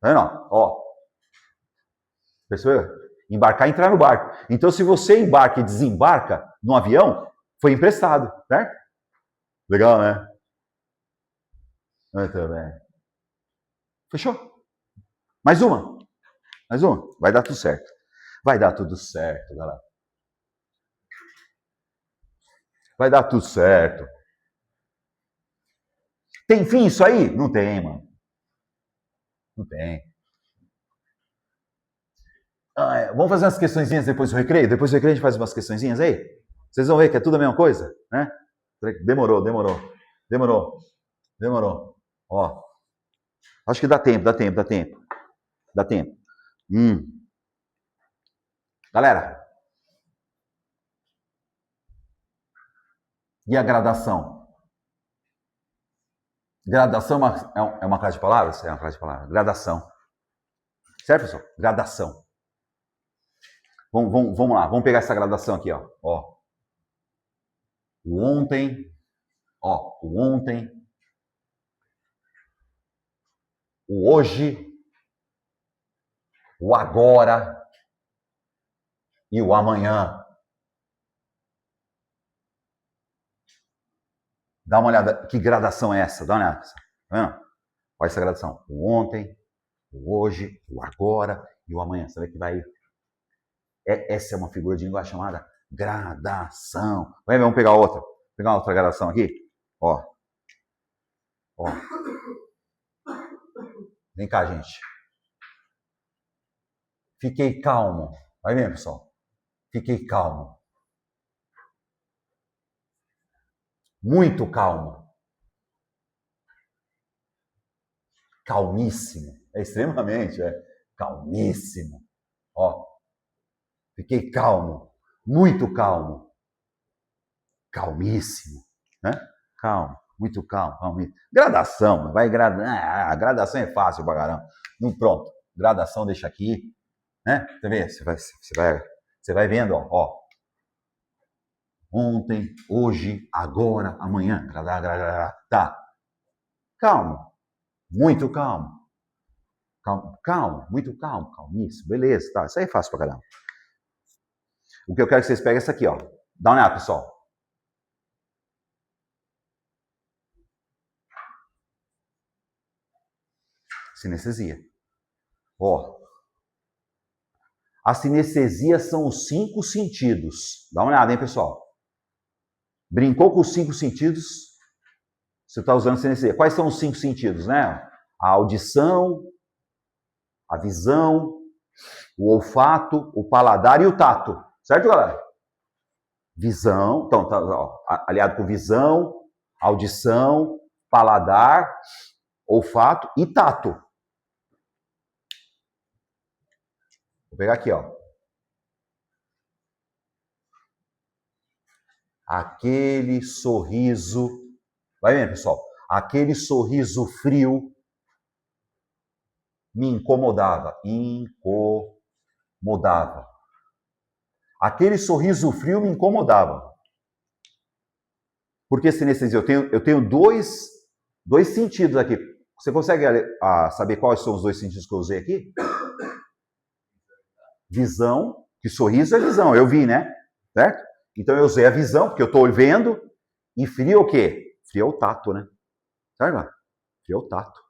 Tá vendo? Ó. Percebeu? Embarcar e entrar no barco. Então, se você embarca e desembarca no avião, foi emprestado, certo? Legal, né? Muito bem. Fechou? Mais uma. Vai dar tudo certo. Vai dar tudo certo, galera. Vai dar tudo certo. Tem fim isso aí? Não tem, mano. Não tem. Vamos fazer umas questõezinhas depois do recreio? Depois do recreio a gente faz umas questõezinhas aí? Vocês vão ver que é tudo a mesma coisa, né? Demorou. Ó. Acho que dá tempo. Galera. E a gradação? Gradação é uma classe de palavras? É uma classe de palavras. Gradação. Certo, pessoal? Gradação. Vamos lá. Vamos pegar essa gradação aqui, ó. O ontem. O hoje. O agora. E o amanhã. Dá uma olhada. Que gradação é essa? Dá uma olhada. Tá vendo? Olha essa gradação. O ontem, o hoje, o agora e o amanhã. Você vê que vai... Essa é uma figura de linguagem chamada gradação. Vamos pegar outra. Vou pegar outra gradação aqui. Ó. Vem cá, gente. Fiquei calmo. Vai vendo, pessoal. Fiquei calmo. Muito calmo. Calmíssimo. É extremamente, calmíssimo. Ó. Fiquei calmo. Muito calmo. Calmíssimo. Né? Calmo. Muito calmo. Calmíssimo. Gradação. Vai gradar. A gradação é fácil pra caramba. Pronto. Gradação deixa aqui. Né? Você vai vendo, ó. Ontem, hoje, agora, amanhã. Tá. Calmo. Muito calmo. Calmo. Muito calmo. Calmíssimo. Beleza. Tá. Isso aí é fácil pra caramba. O que eu quero que vocês peguem é essa aqui, ó. Dá uma olhada, pessoal. Sinestesia. Ó. A sinestesia são os 5 sentidos. Dá uma olhada, hein, pessoal. Brincou com os 5 sentidos, você está usando sinestesia. Quais são os 5 sentidos, né? A audição, a visão, o olfato, o paladar e o tato. Certo, galera? Visão, então, tá, ó, aliado com visão, audição, paladar, olfato e tato. Vou pegar aqui, ó. Aquele sorriso, vai vendo, pessoal, aquele sorriso frio me incomodava. Aquele sorriso frio me incomodava. Porque sinestesia, eu tenho dois sentidos aqui. Você consegue saber quais são os dois sentidos que eu usei aqui? Visão, que sorriso é visão, eu vi, né? Certo? Então eu usei a visão, porque eu estou vendo. E frio é o quê? Frio é o tato, né? Certo? Frio é o tato.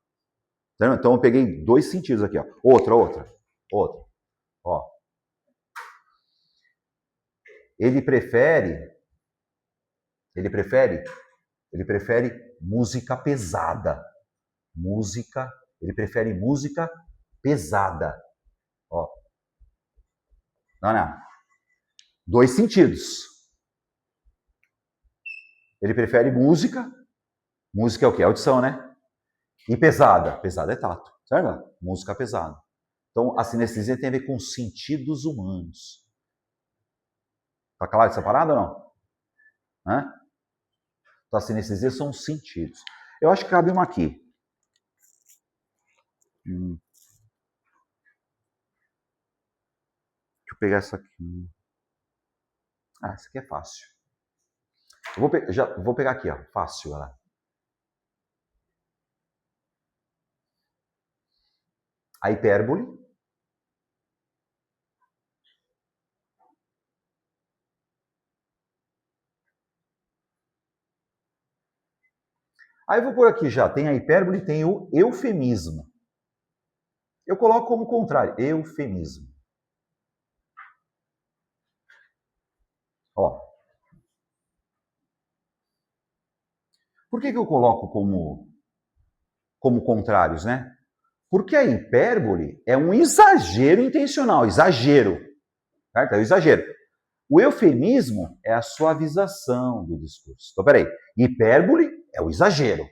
Certo? Então eu peguei dois sentidos aqui, ó. Outra. Ó. Ele prefere música pesada. Ele prefere música pesada. Ó. Não. Dois sentidos. Ele prefere música. Música é o quê? Audição, né? E pesada. Pesada é tato. Certo? Música pesada. Então, a sinestesia tem a ver com sentidos humanos. Tá claro essa parada ou não? Hã? Então, a sinestesia são os sentidos. Eu acho que cabe uma aqui. Deixa eu pegar essa aqui. Essa aqui é fácil. Eu vou pegar aqui, ó. Fácil, olha lá. A hipérbole. Aí eu vou por aqui já. Tem a hipérbole e tem o eufemismo. Eu coloco como contrário. Eufemismo. Ó. Por que eu coloco como contrários, né? Porque a hipérbole é um exagero intencional. Exagero. Certo? É um exagero. O eufemismo é a suavização do discurso. Então, peraí. Hipérbole é o exagero.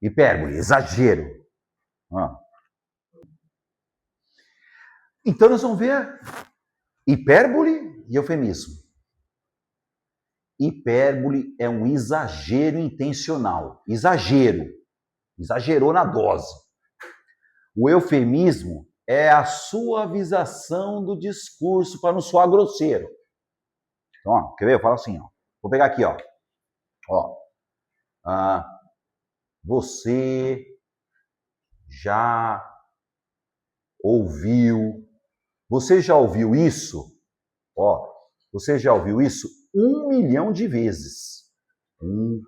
Hipérbole, exagero. Então, nós vamos ver hipérbole e eufemismo. Hipérbole é um exagero intencional. Exagero. Exagerou na dose. O eufemismo é a suavização do discurso para não soar grosseiro. Então, ó, quer ver? Eu falo assim, ó. Vou pegar aqui, ó. Você já ouviu isso? Ó, você já ouviu isso 1 milhão de vezes. 1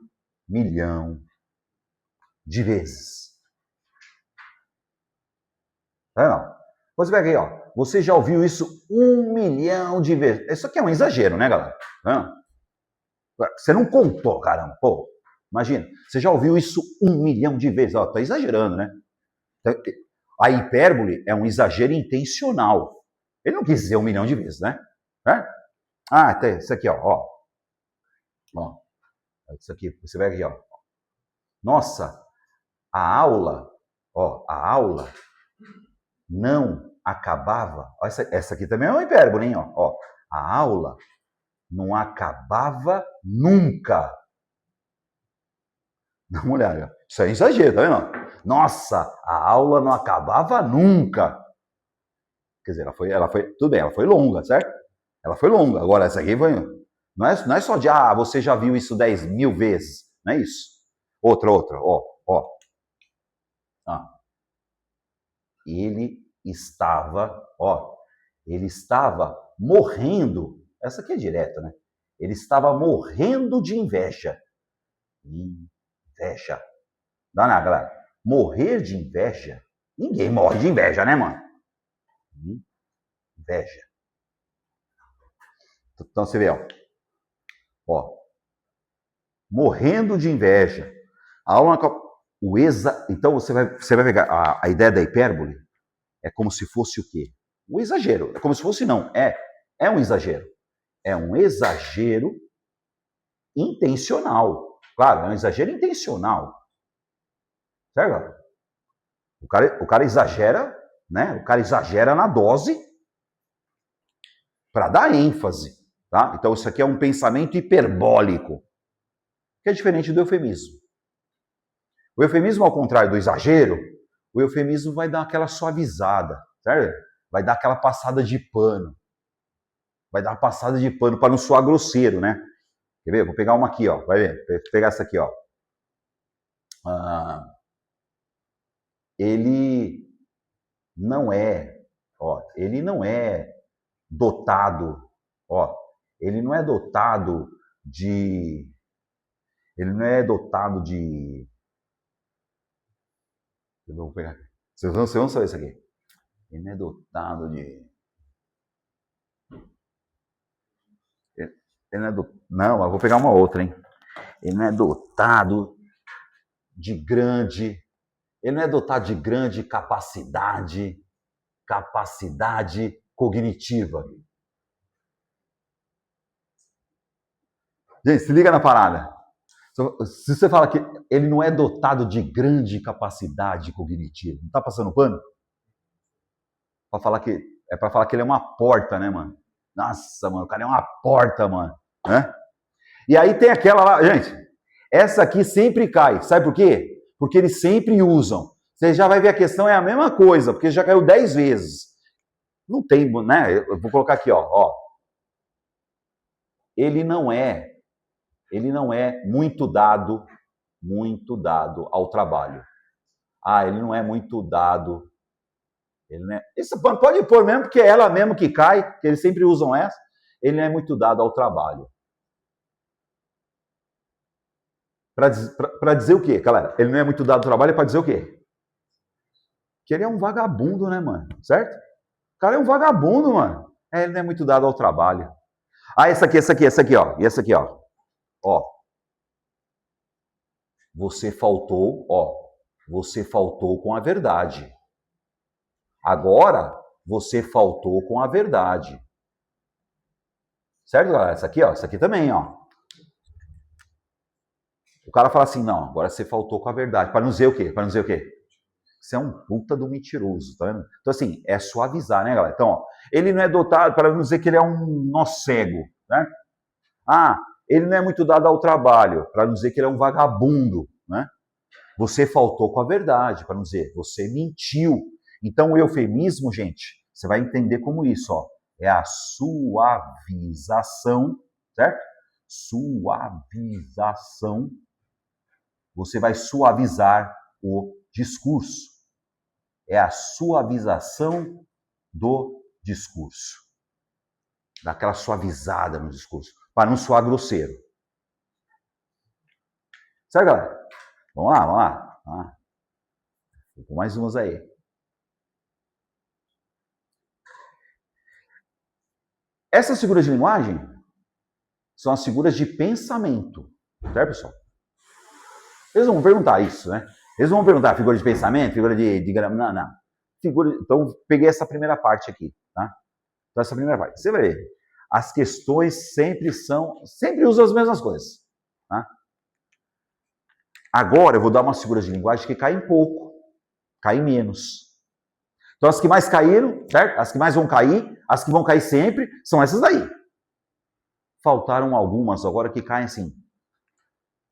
milhão de vezes. Não. Você pega aí, ó. Você já ouviu isso 1 milhão de vezes. Isso aqui é um exagero, né, galera? Você não contou, caramba. Pô, imagina. Você já ouviu isso 1 milhão de vezes. Ó, tá exagerando, né? A hipérbole é um exagero intencional. Ele não quis dizer 1 milhão de vezes, né? Tem isso aqui, ó. Isso aqui, você vai aqui, ó. Nossa, a aula não acabava. Ó, essa aqui também é uma hipérbole, hein? Ó, a aula não acabava nunca. Dá uma olhada. Isso é exagero, tá vendo? Nossa, a aula não acabava nunca. Quer dizer, ela foi, tudo bem, ela foi longa, certo? Ela foi longa. Agora, essa aqui foi, não é só de, você já viu isso 10 mil vezes. Não é isso. Outra, ó. Ele estava morrendo. Essa aqui é direto, né? Ele estava morrendo de inveja. Inveja. Dá nada, galera. Morrer de inveja. Ninguém morre de inveja, né, mano? Inveja. Então você vê, ó. Morrendo de inveja. A aula. Então você vai pegar a ideia da hipérbole. É como se fosse o quê? O exagero. É como se fosse não. É um exagero. É um exagero intencional. Claro, é um exagero intencional. Certo? O cara exagera, né? O cara exagera na dose para dar ênfase. Tá? Então, isso aqui é um pensamento hiperbólico, que é diferente do eufemismo. O eufemismo, ao contrário do exagero, o eufemismo vai dar aquela suavizada, certo? Vai dar aquela passada de pano. Vai dar uma passada de pano para não soar grosseiro, né? Quer ver? Vou pegar uma aqui, ó. Vai ver? Vou pegar essa aqui, ó. Ele não é dotado, ó. Ele não é dotado de eu vou pegar aqui. Vocês vão saber isso aqui. Ele não é dotado de Não, eu vou pegar uma outra, hein? Ele não é dotado de grande. Ele não é dotado de grande capacidade cognitiva. Gente, se liga na parada. Se você fala que ele não é dotado de grande capacidade cognitiva, não tá passando pano? Para falar que ele é uma porta, né, mano? Nossa, mano, o cara é uma porta, mano. Né? E aí tem aquela lá, gente, essa aqui sempre cai. Sabe por quê? Porque eles sempre usam. Você já vai ver a questão é a mesma coisa, porque já caiu 10 vezes. Não tem, né? Eu vou colocar aqui, ó. Ele não é muito dado ao trabalho. Ele não é muito dado. Ele não é... Isso pode pôr mesmo, porque é ela mesmo que cai, que eles sempre usam essa. Ele não é muito dado ao trabalho. Para dizer o quê, galera? Ele não é muito dado ao trabalho, é para dizer o quê? Que ele é um vagabundo, né, mano? Certo? O cara é um vagabundo, mano. Ele não é muito dado ao trabalho. Essa aqui, ó. E essa aqui, ó. Ó. Você faltou com a verdade. Agora, você faltou com a verdade. Certo, galera? Essa aqui, ó. Essa aqui também, ó. O cara fala assim, não, agora você faltou com a verdade. Para não dizer o quê? Para não dizer o quê? Você é um puta do mentiroso, tá vendo? Então, assim, é suavizar, né, galera? Então, ó, ele não é dotado, para não dizer que ele é um nó cego, né? Ele não é muito dado ao trabalho, para não dizer que ele é um vagabundo, né? Você faltou com a verdade, para não dizer, você mentiu. Então, o eufemismo, gente, você vai entender como isso, ó. É a suavização, certo? Suavização. Você vai suavizar o discurso. É a suavização do discurso. Daquela suavizada no discurso, para não soar grosseiro. Certo, galera? Vamos lá. Com mais umas aí. Essas figuras de linguagem são as figuras de pensamento. Certo, pessoal? Eles vão perguntar isso, né? Eles vão perguntar figura de pensamento, figura de gramática. Não. Então, peguei essa primeira parte aqui, tá? Então, essa primeira parte. Você vai ver. As questões sempre usam as mesmas coisas, tá? Agora, eu vou dar umas figuras de linguagem que caem pouco, caem menos. Então, as que mais caíram, certo? As que mais vão cair, as que vão cair sempre, são essas daí. Faltaram algumas agora que caem assim.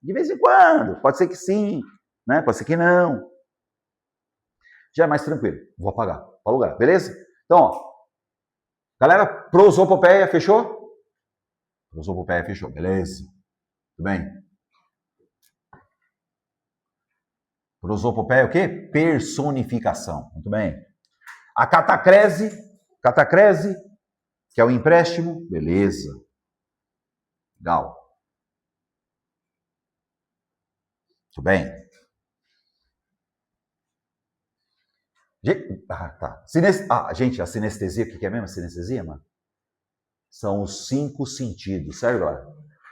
De vez em quando, pode ser que sim, né? Pode ser que não. Já é mais tranquilo. Vou apagar para o lugar, beleza? Então, ó. Galera, prosopopeia, fechou? Prosopopeia, fechou, beleza. Tudo bem? Prosopopeia o quê? Personificação. Muito bem. A catacrese, que é o empréstimo, beleza. Legal. Muito bem. Tá. Gente, a sinestesia, o que é mesmo a sinestesia, mano? São os 5 sentidos, certo, galera?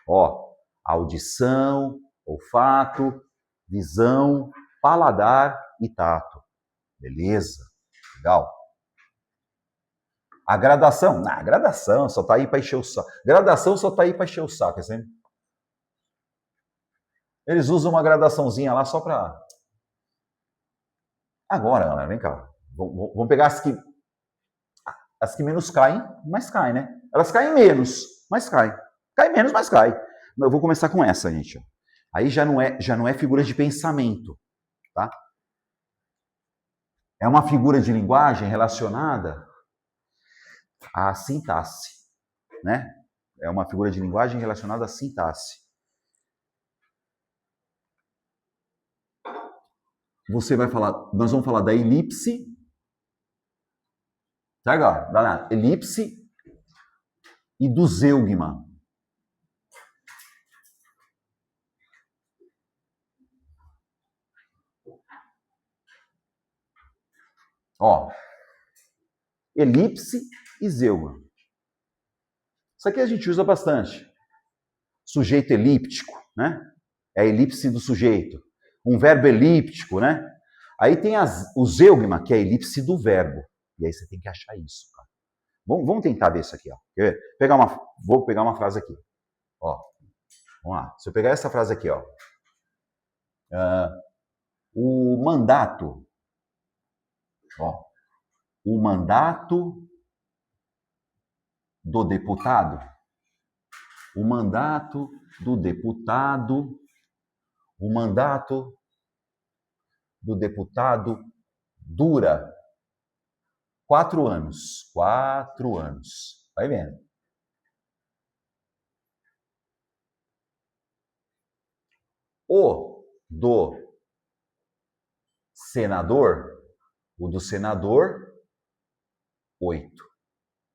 Ó, audição, olfato, visão, paladar e tato. Beleza? Legal. A gradação? Não, a gradação só tá aí para encher o saco. Gradação só tá aí para encher o saco, assim. Eles usam uma gradaçãozinha lá só para... Agora, galera, vem cá. Vamos pegar as que menos caem, mas caem, né? Elas caem menos, mas caem. Cai menos, mas cai. Eu vou começar com essa, gente. Aí já não é figura de pensamento, tá? É uma figura de linguagem relacionada à sintaxe, né? É uma figura de linguagem relacionada à sintaxe. Você vai falar, nós vamos falar da elipse, tá, galera? Elipse e do zeugma. Ó, elipse e zeugma. Isso aqui a gente usa bastante. Sujeito elíptico, né? É a elipse do sujeito. Um verbo elíptico, né? Aí tem o zeugma, que é a elipse do verbo. E aí você tem que achar isso, cara. Vamos tentar ver isso aqui, ó. Vou pegar uma frase aqui. Ó, vamos lá. Se eu pegar essa frase aqui, ó. O mandato. Ó. O mandato do deputado. O mandato do deputado. O mandato do deputado dura 4 anos. 4 anos. Vai vendo. O do senador, 8.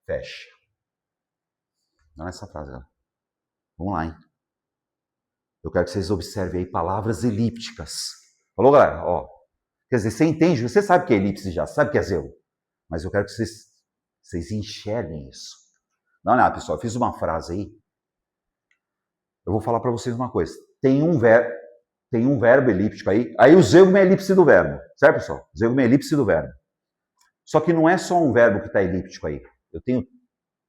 Fecha. Não é essa frase, galera. Vamos lá, hein? Eu quero que vocês observem aí palavras elípticas. Falou, galera? Ó, quer dizer, você entende, você sabe que é elipse já, sabe que é zeu. Mas eu quero que vocês enxerguem isso. Não, não, pessoal, eu fiz uma frase aí. Eu vou falar para vocês uma coisa. Tem um verbo elíptico aí. Aí o zeugma é a elipse do verbo. Certo, pessoal? O zeugma é a elipse do verbo. Só que não é só um verbo que está elíptico aí.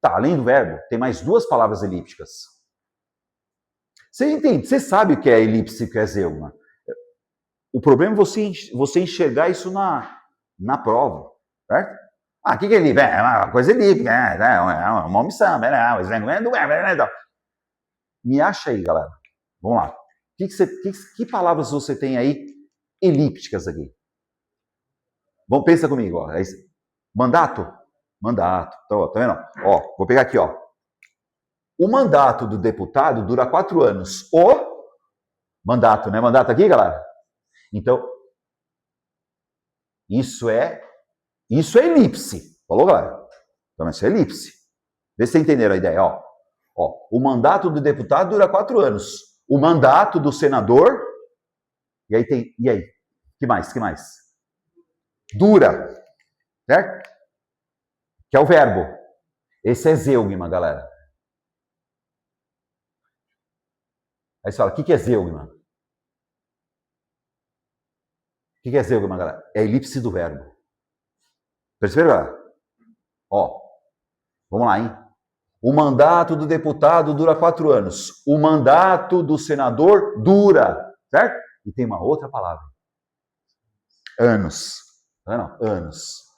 Além do verbo, tem mais 2 palavras elípticas. Você entende? Você sabe o que é elipse e o que é zeugma. O problema é você enxergar isso na prova, certo? O que é elipse? É uma coisa elíptica, é uma omissão, Me acha aí, galera. Vamos lá. Que palavras você tem aí elípticas aqui? Pensa comigo, ó. Mandato? Mandato. Tá vendo? Ó, vou pegar aqui, ó. O mandato do deputado dura 4 anos. O mandato, né? Mandato aqui, galera? Então, isso é elipse. Falou, galera? Então, isso é elipse. Vê se vocês entenderam a ideia, ó. O mandato do deputado dura 4 anos. O mandato do senador... E aí? Que mais? Dura. Certo? Que é o verbo. Esse é zeugma, galera. Aí você fala, o que é zeugma? O que é zeugma, galera? É a elipse do verbo. Perceberam, galera? Ó, vamos lá, hein? O mandato do deputado dura 4 anos. O mandato do senador dura, certo? E tem uma outra palavra. Anos. Não, anos.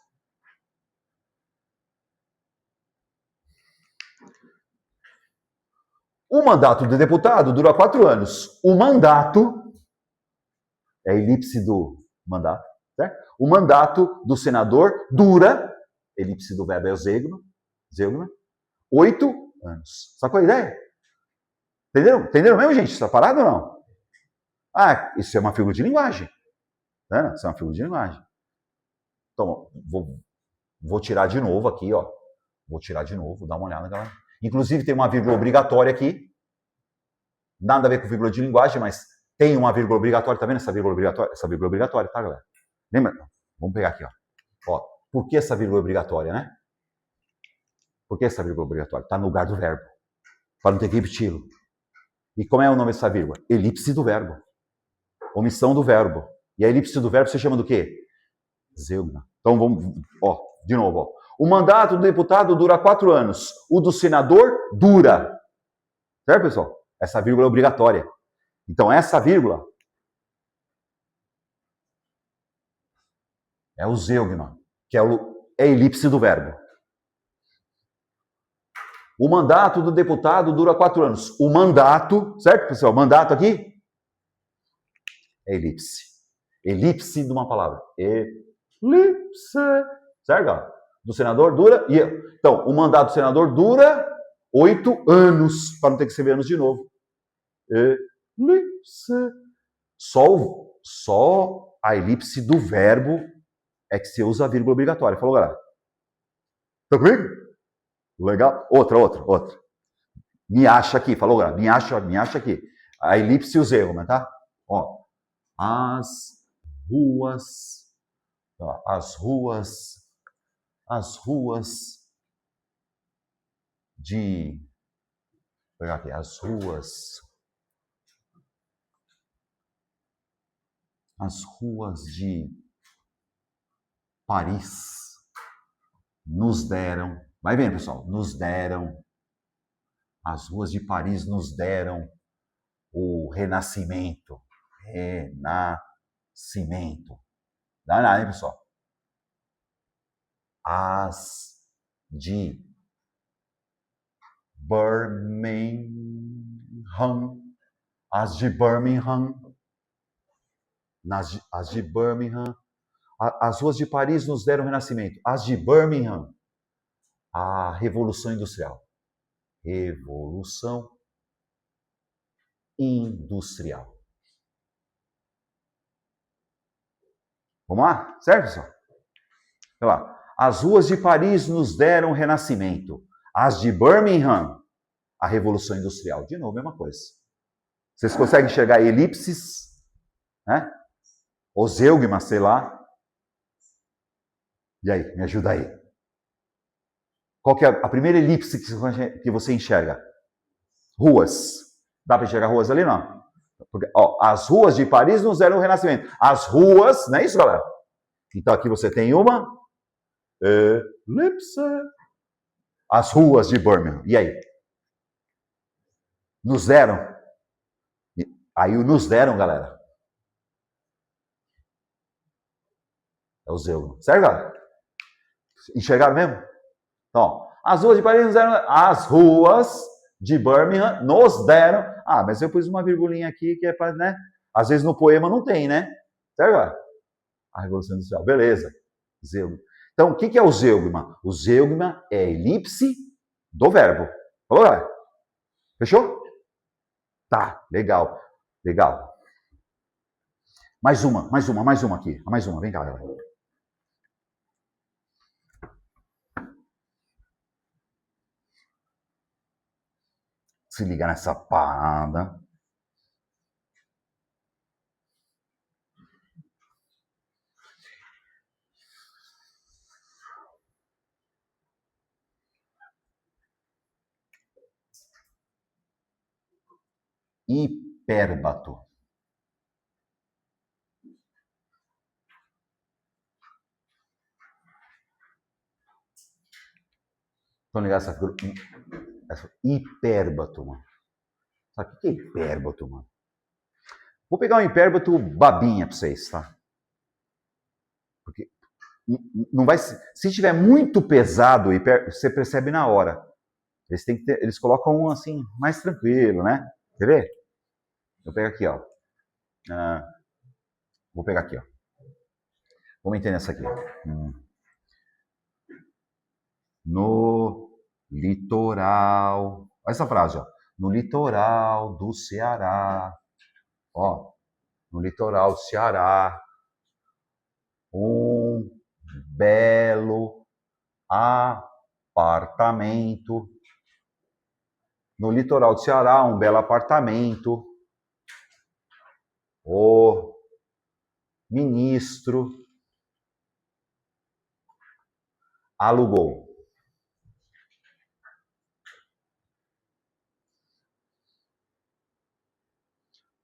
O mandato do deputado dura 4 anos. O mandato é a elipse do mandato, certo? O mandato do senador dura, elipse do verbo é o zeugma, 8 anos. Sacou a ideia? Entenderam mesmo, gente? Está parado ou não? Isso é uma figura de linguagem. Tá? Isso é uma figura de linguagem. Então, vou tirar de novo aqui, ó. Vou tirar de novo, dá uma olhada, galera. Inclusive tem uma vírgula obrigatória aqui. Nada a ver com vírgula de linguagem, mas tem uma vírgula obrigatória. Tá vendo essa vírgula obrigatória? Essa vírgula obrigatória, tá, galera? Lembra? Vamos pegar aqui, ó. Por que essa vírgula obrigatória, né? Por que essa vírgula obrigatória? Está no lugar do verbo. Para não ter que repeti-lo. E como é o nome dessa vírgula? Elipse do verbo. Omissão do verbo. E a elipse do verbo você chama do quê? Zeugma. Então vamos, de novo, ó. O mandato do deputado dura 4 anos. O do senador dura. Certo, pessoal? Essa vírgula é obrigatória. Então, essa vírgula é o zeugma, que é a elipse do verbo. O mandato do deputado dura 4 anos. O mandato, certo, pessoal? Mandato aqui é elipse. Elipse de uma palavra. Elipse. Certo, galera? Do senador dura. Então, o mandato do senador dura 8 anos, para não ter que escrever anos de novo. Elipse. Só a elipse do verbo é que você usa a vírgula obrigatória. Falou, galera? Tá comigo? Legal? Outra. Me acha aqui. Falou, galera? Me acha aqui. A elipse e o zeugma, tá? Ó. As ruas de... Vou pegar aqui. As ruas de Paris nos deram... Vai vendo, pessoal. Nos deram... As ruas de Paris nos deram o renascimento. Renascimento. Dá nada, hein, pessoal? As de Birmingham. As de Birmingham. As de Birmingham. As ruas de Paris nos deram renascimento. As de Birmingham. A Revolução Industrial. Revolução Industrial. Vamos lá? Certo, pessoal? Olha lá. As ruas de Paris nos deram renascimento. As de Birmingham, a Revolução Industrial. De novo, a mesma coisa. Vocês conseguem enxergar elipses? Né? Ou zeugma, sei lá. E aí, me ajuda aí. Qual que é a primeira elipse que você enxerga? Ruas. Dá para enxergar ruas ali, não? Porque, ó, as ruas de Paris nos deram o renascimento. As ruas, não é isso, galera? Então aqui você tem uma elipse. As ruas de Birmingham. E aí? Nos deram? Aí o nos deram, galera. É o zeugma. Certo, galera? Enxergaram mesmo? Então, as ruas de Paris nos deram... As ruas de Birmingham nos deram... Ah, mas eu pus uma virgulinha aqui que é para, né? Às vezes no poema não tem, né? Certo, galera? A Revolução Industrial. Beleza. Zeugma. Então, o que é o zeugma? O zeugma é a elipse do verbo. Falou, galera? Fechou? Tá, legal. Legal. Mais uma aqui. Mais uma, vem cá, galera. Se liga nessa parada. Hipérbato. Estão ligados essa hipérbato, mano? Sabe o que é hipérbato, mano? Vou pegar um hipérbato babinha para vocês, tá? Porque não vai... Se estiver muito pesado, você percebe na hora. Eles colocam um assim, mais tranquilo, né? Quer ver? Eu pego aqui, ó. Vou pegar aqui, ó. Vamos entender essa aqui. No litoral. Olha essa frase, ó. No litoral do Ceará. Ó. No litoral do Ceará. Um belo apartamento. No litoral do Ceará, um belo apartamento. O ministro alugou.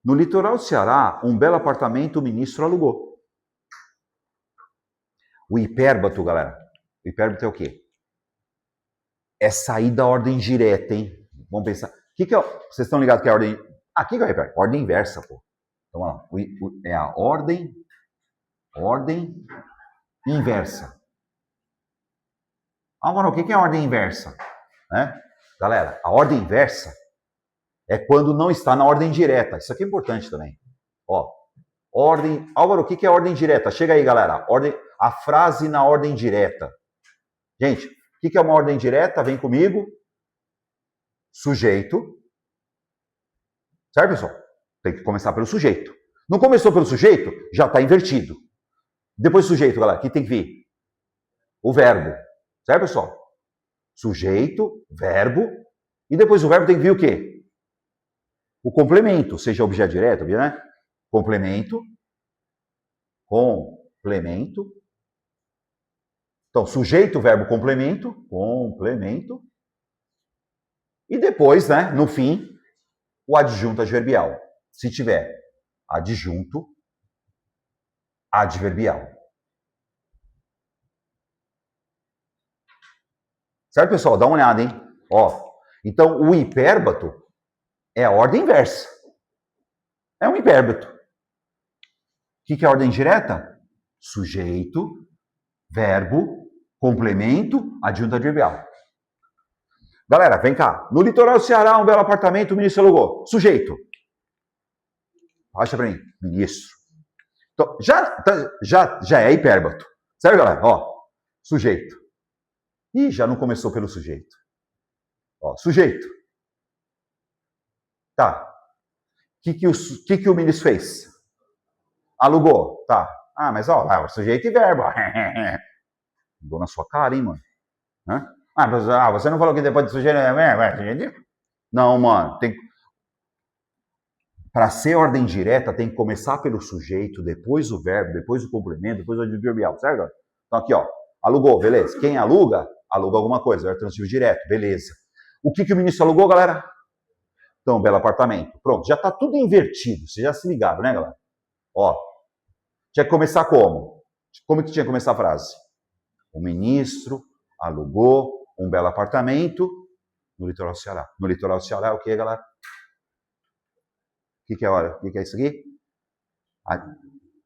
No litoral do Ceará, um belo apartamento o ministro alugou. O hipérbato, galera, hipérbito é o quê? É sair da ordem direta, hein? Vamos pensar. Vocês estão ligados que é a ordem... Ah, o que é o hipérbito? Ordem inversa, pô. Então, vamos lá. É a ordem inversa. Ah, mano, o que é a ordem inversa? Né? Galera, a ordem inversa é quando não está na ordem direta. Isso aqui é importante também. Ó, ordem... Álvaro, o que é ordem direta? Chega aí, galera. A frase na ordem direta. Gente, o que é uma ordem direta? Vem comigo. Sujeito. Certo, pessoal? Tem que começar pelo sujeito. Não começou pelo sujeito? Já está invertido. Depois do sujeito, galera, o que tem que vir? O verbo. Certo, pessoal? Sujeito, verbo. E depois do verbo tem que vir o quê? O complemento. Seja objeto direto, né? Complemento. Complemento. Então, sujeito, verbo, complemento. Complemento. E depois, né, no fim, o adjunto adverbial. Se tiver adjunto adverbial. Certo, pessoal? Dá uma olhada, hein? Ó, então, o hipérbato é a ordem inversa. É um hipérbato. O que é a ordem direta? Sujeito, verbo, complemento, adjunto adverbial. Galera, vem cá. No litoral do Ceará, um belo apartamento, o ministro alugou. Sujeito. Acha pra mim. Ministro. Então, já é hipérbato. Certo, galera? Ó, sujeito. Ih, já não começou pelo sujeito. Ó, sujeito. Tá. O que o ministro fez? Alugou. Tá. Ah, mas ó, sujeito e verbo. Dou na sua cara, hein, mano? Hã? Ah, você não falou que depois de sujeito é verbo? Não, mano. Para ser ordem direta, tem que começar pelo sujeito, depois o verbo, depois o complemento, depois o adverbial, certo? Então aqui, ó. Alugou, beleza. Quem aluga alguma coisa, verbo transitivo direto, beleza. O que o ministro alugou, galera? Então, belo apartamento. Pronto, já tá tudo invertido. Vocês já se ligaram, né, galera? Ó, tinha que começar como? Como que tinha que começar a frase? O ministro alugou um belo apartamento no litoral do Ceará. No litoral do Ceará, o que, galera? O que é isso aqui?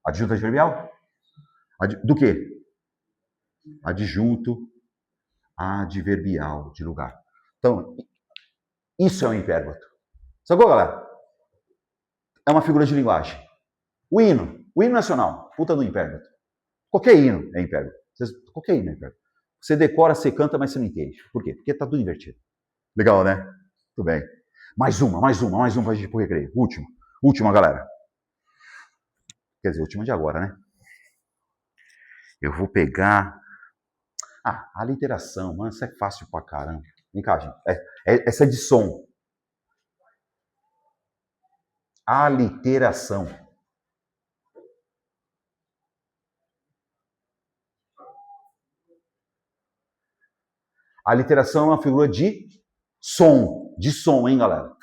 Adjunto adverbial? Do quê? Adjunto adverbial de lugar. Então, isso é um hipérbato. Sacou, galera? É uma figura de linguagem. O hino nacional, puta do hipérbato. Qualquer hino é hipérbato. Qualquer hino é hipérbato. Você decora, você canta, mas você não entende. Por quê? Porque tá tudo invertido. Legal, né? Tudo bem. Mais uma pra gente ir pro recreio. Última, galera. Quer dizer, última de agora, né? Eu vou pegar... Ah, a literação, mano, isso é fácil pra caramba. Vem cá, gente. Essa é de som. Aliteração. A literação é uma figura de som, hein, galera?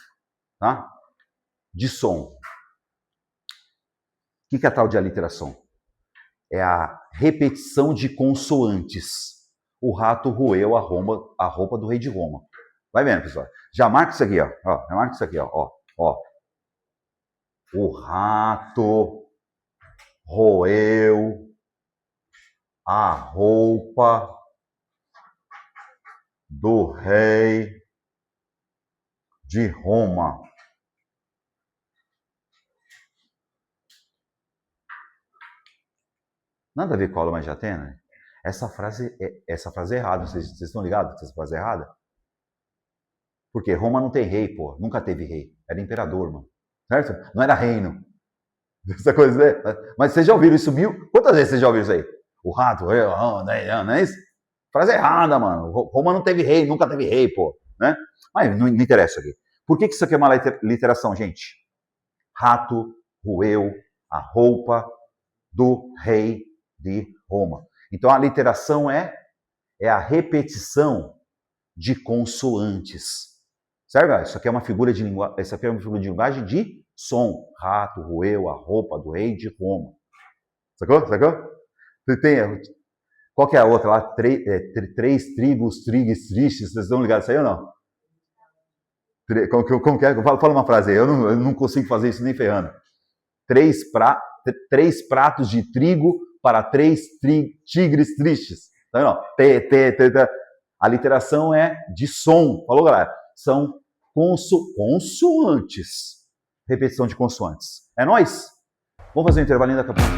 Tá? De som. O que é a tal de aliteração? É a repetição de consoantes. O rato roeu a roupa do rei de Roma. Vai vendo, pessoal. Já marca isso aqui, ó. Já marca isso aqui, ó. O rato roeu a roupa do rei de Roma. Nada a ver com a aula mais de Atena. Essa frase é errada. Vocês estão ligados que essa frase é errada? Porque Roma não tem rei, pô. Nunca teve rei. Era imperador, mano. Certo? Não era reino. Essa coisa, né? Mas vocês já ouviram isso Quantas vezes vocês já ouviram isso aí? O rato, não é isso? Frase errada, mano. Roma não teve rei, nunca teve rei, pô. Né? Mas não interessa aqui. Por que isso aqui é uma literação, gente? Rato roeu a roupa do rei de Roma. Então a literação é a repetição de consoantes. Certo? Isso aqui é uma figura de linguagem de som. Rato roeu a roupa do rei de Roma. Sacou? Qual que é a outra lá? Três trigos, trigues, tristes. Vocês estão ligados isso aí ou não? Como que é? Fala uma frase aí. Eu não consigo fazer isso nem ferrando. 3 pratos de trigo para 3 tigres tristes. Tá vendo? A literação é de som. Falou, galera? São consoantes. Repetição de consoantes. É nóis? Vamos fazer um intervalinho, daqui a pouco.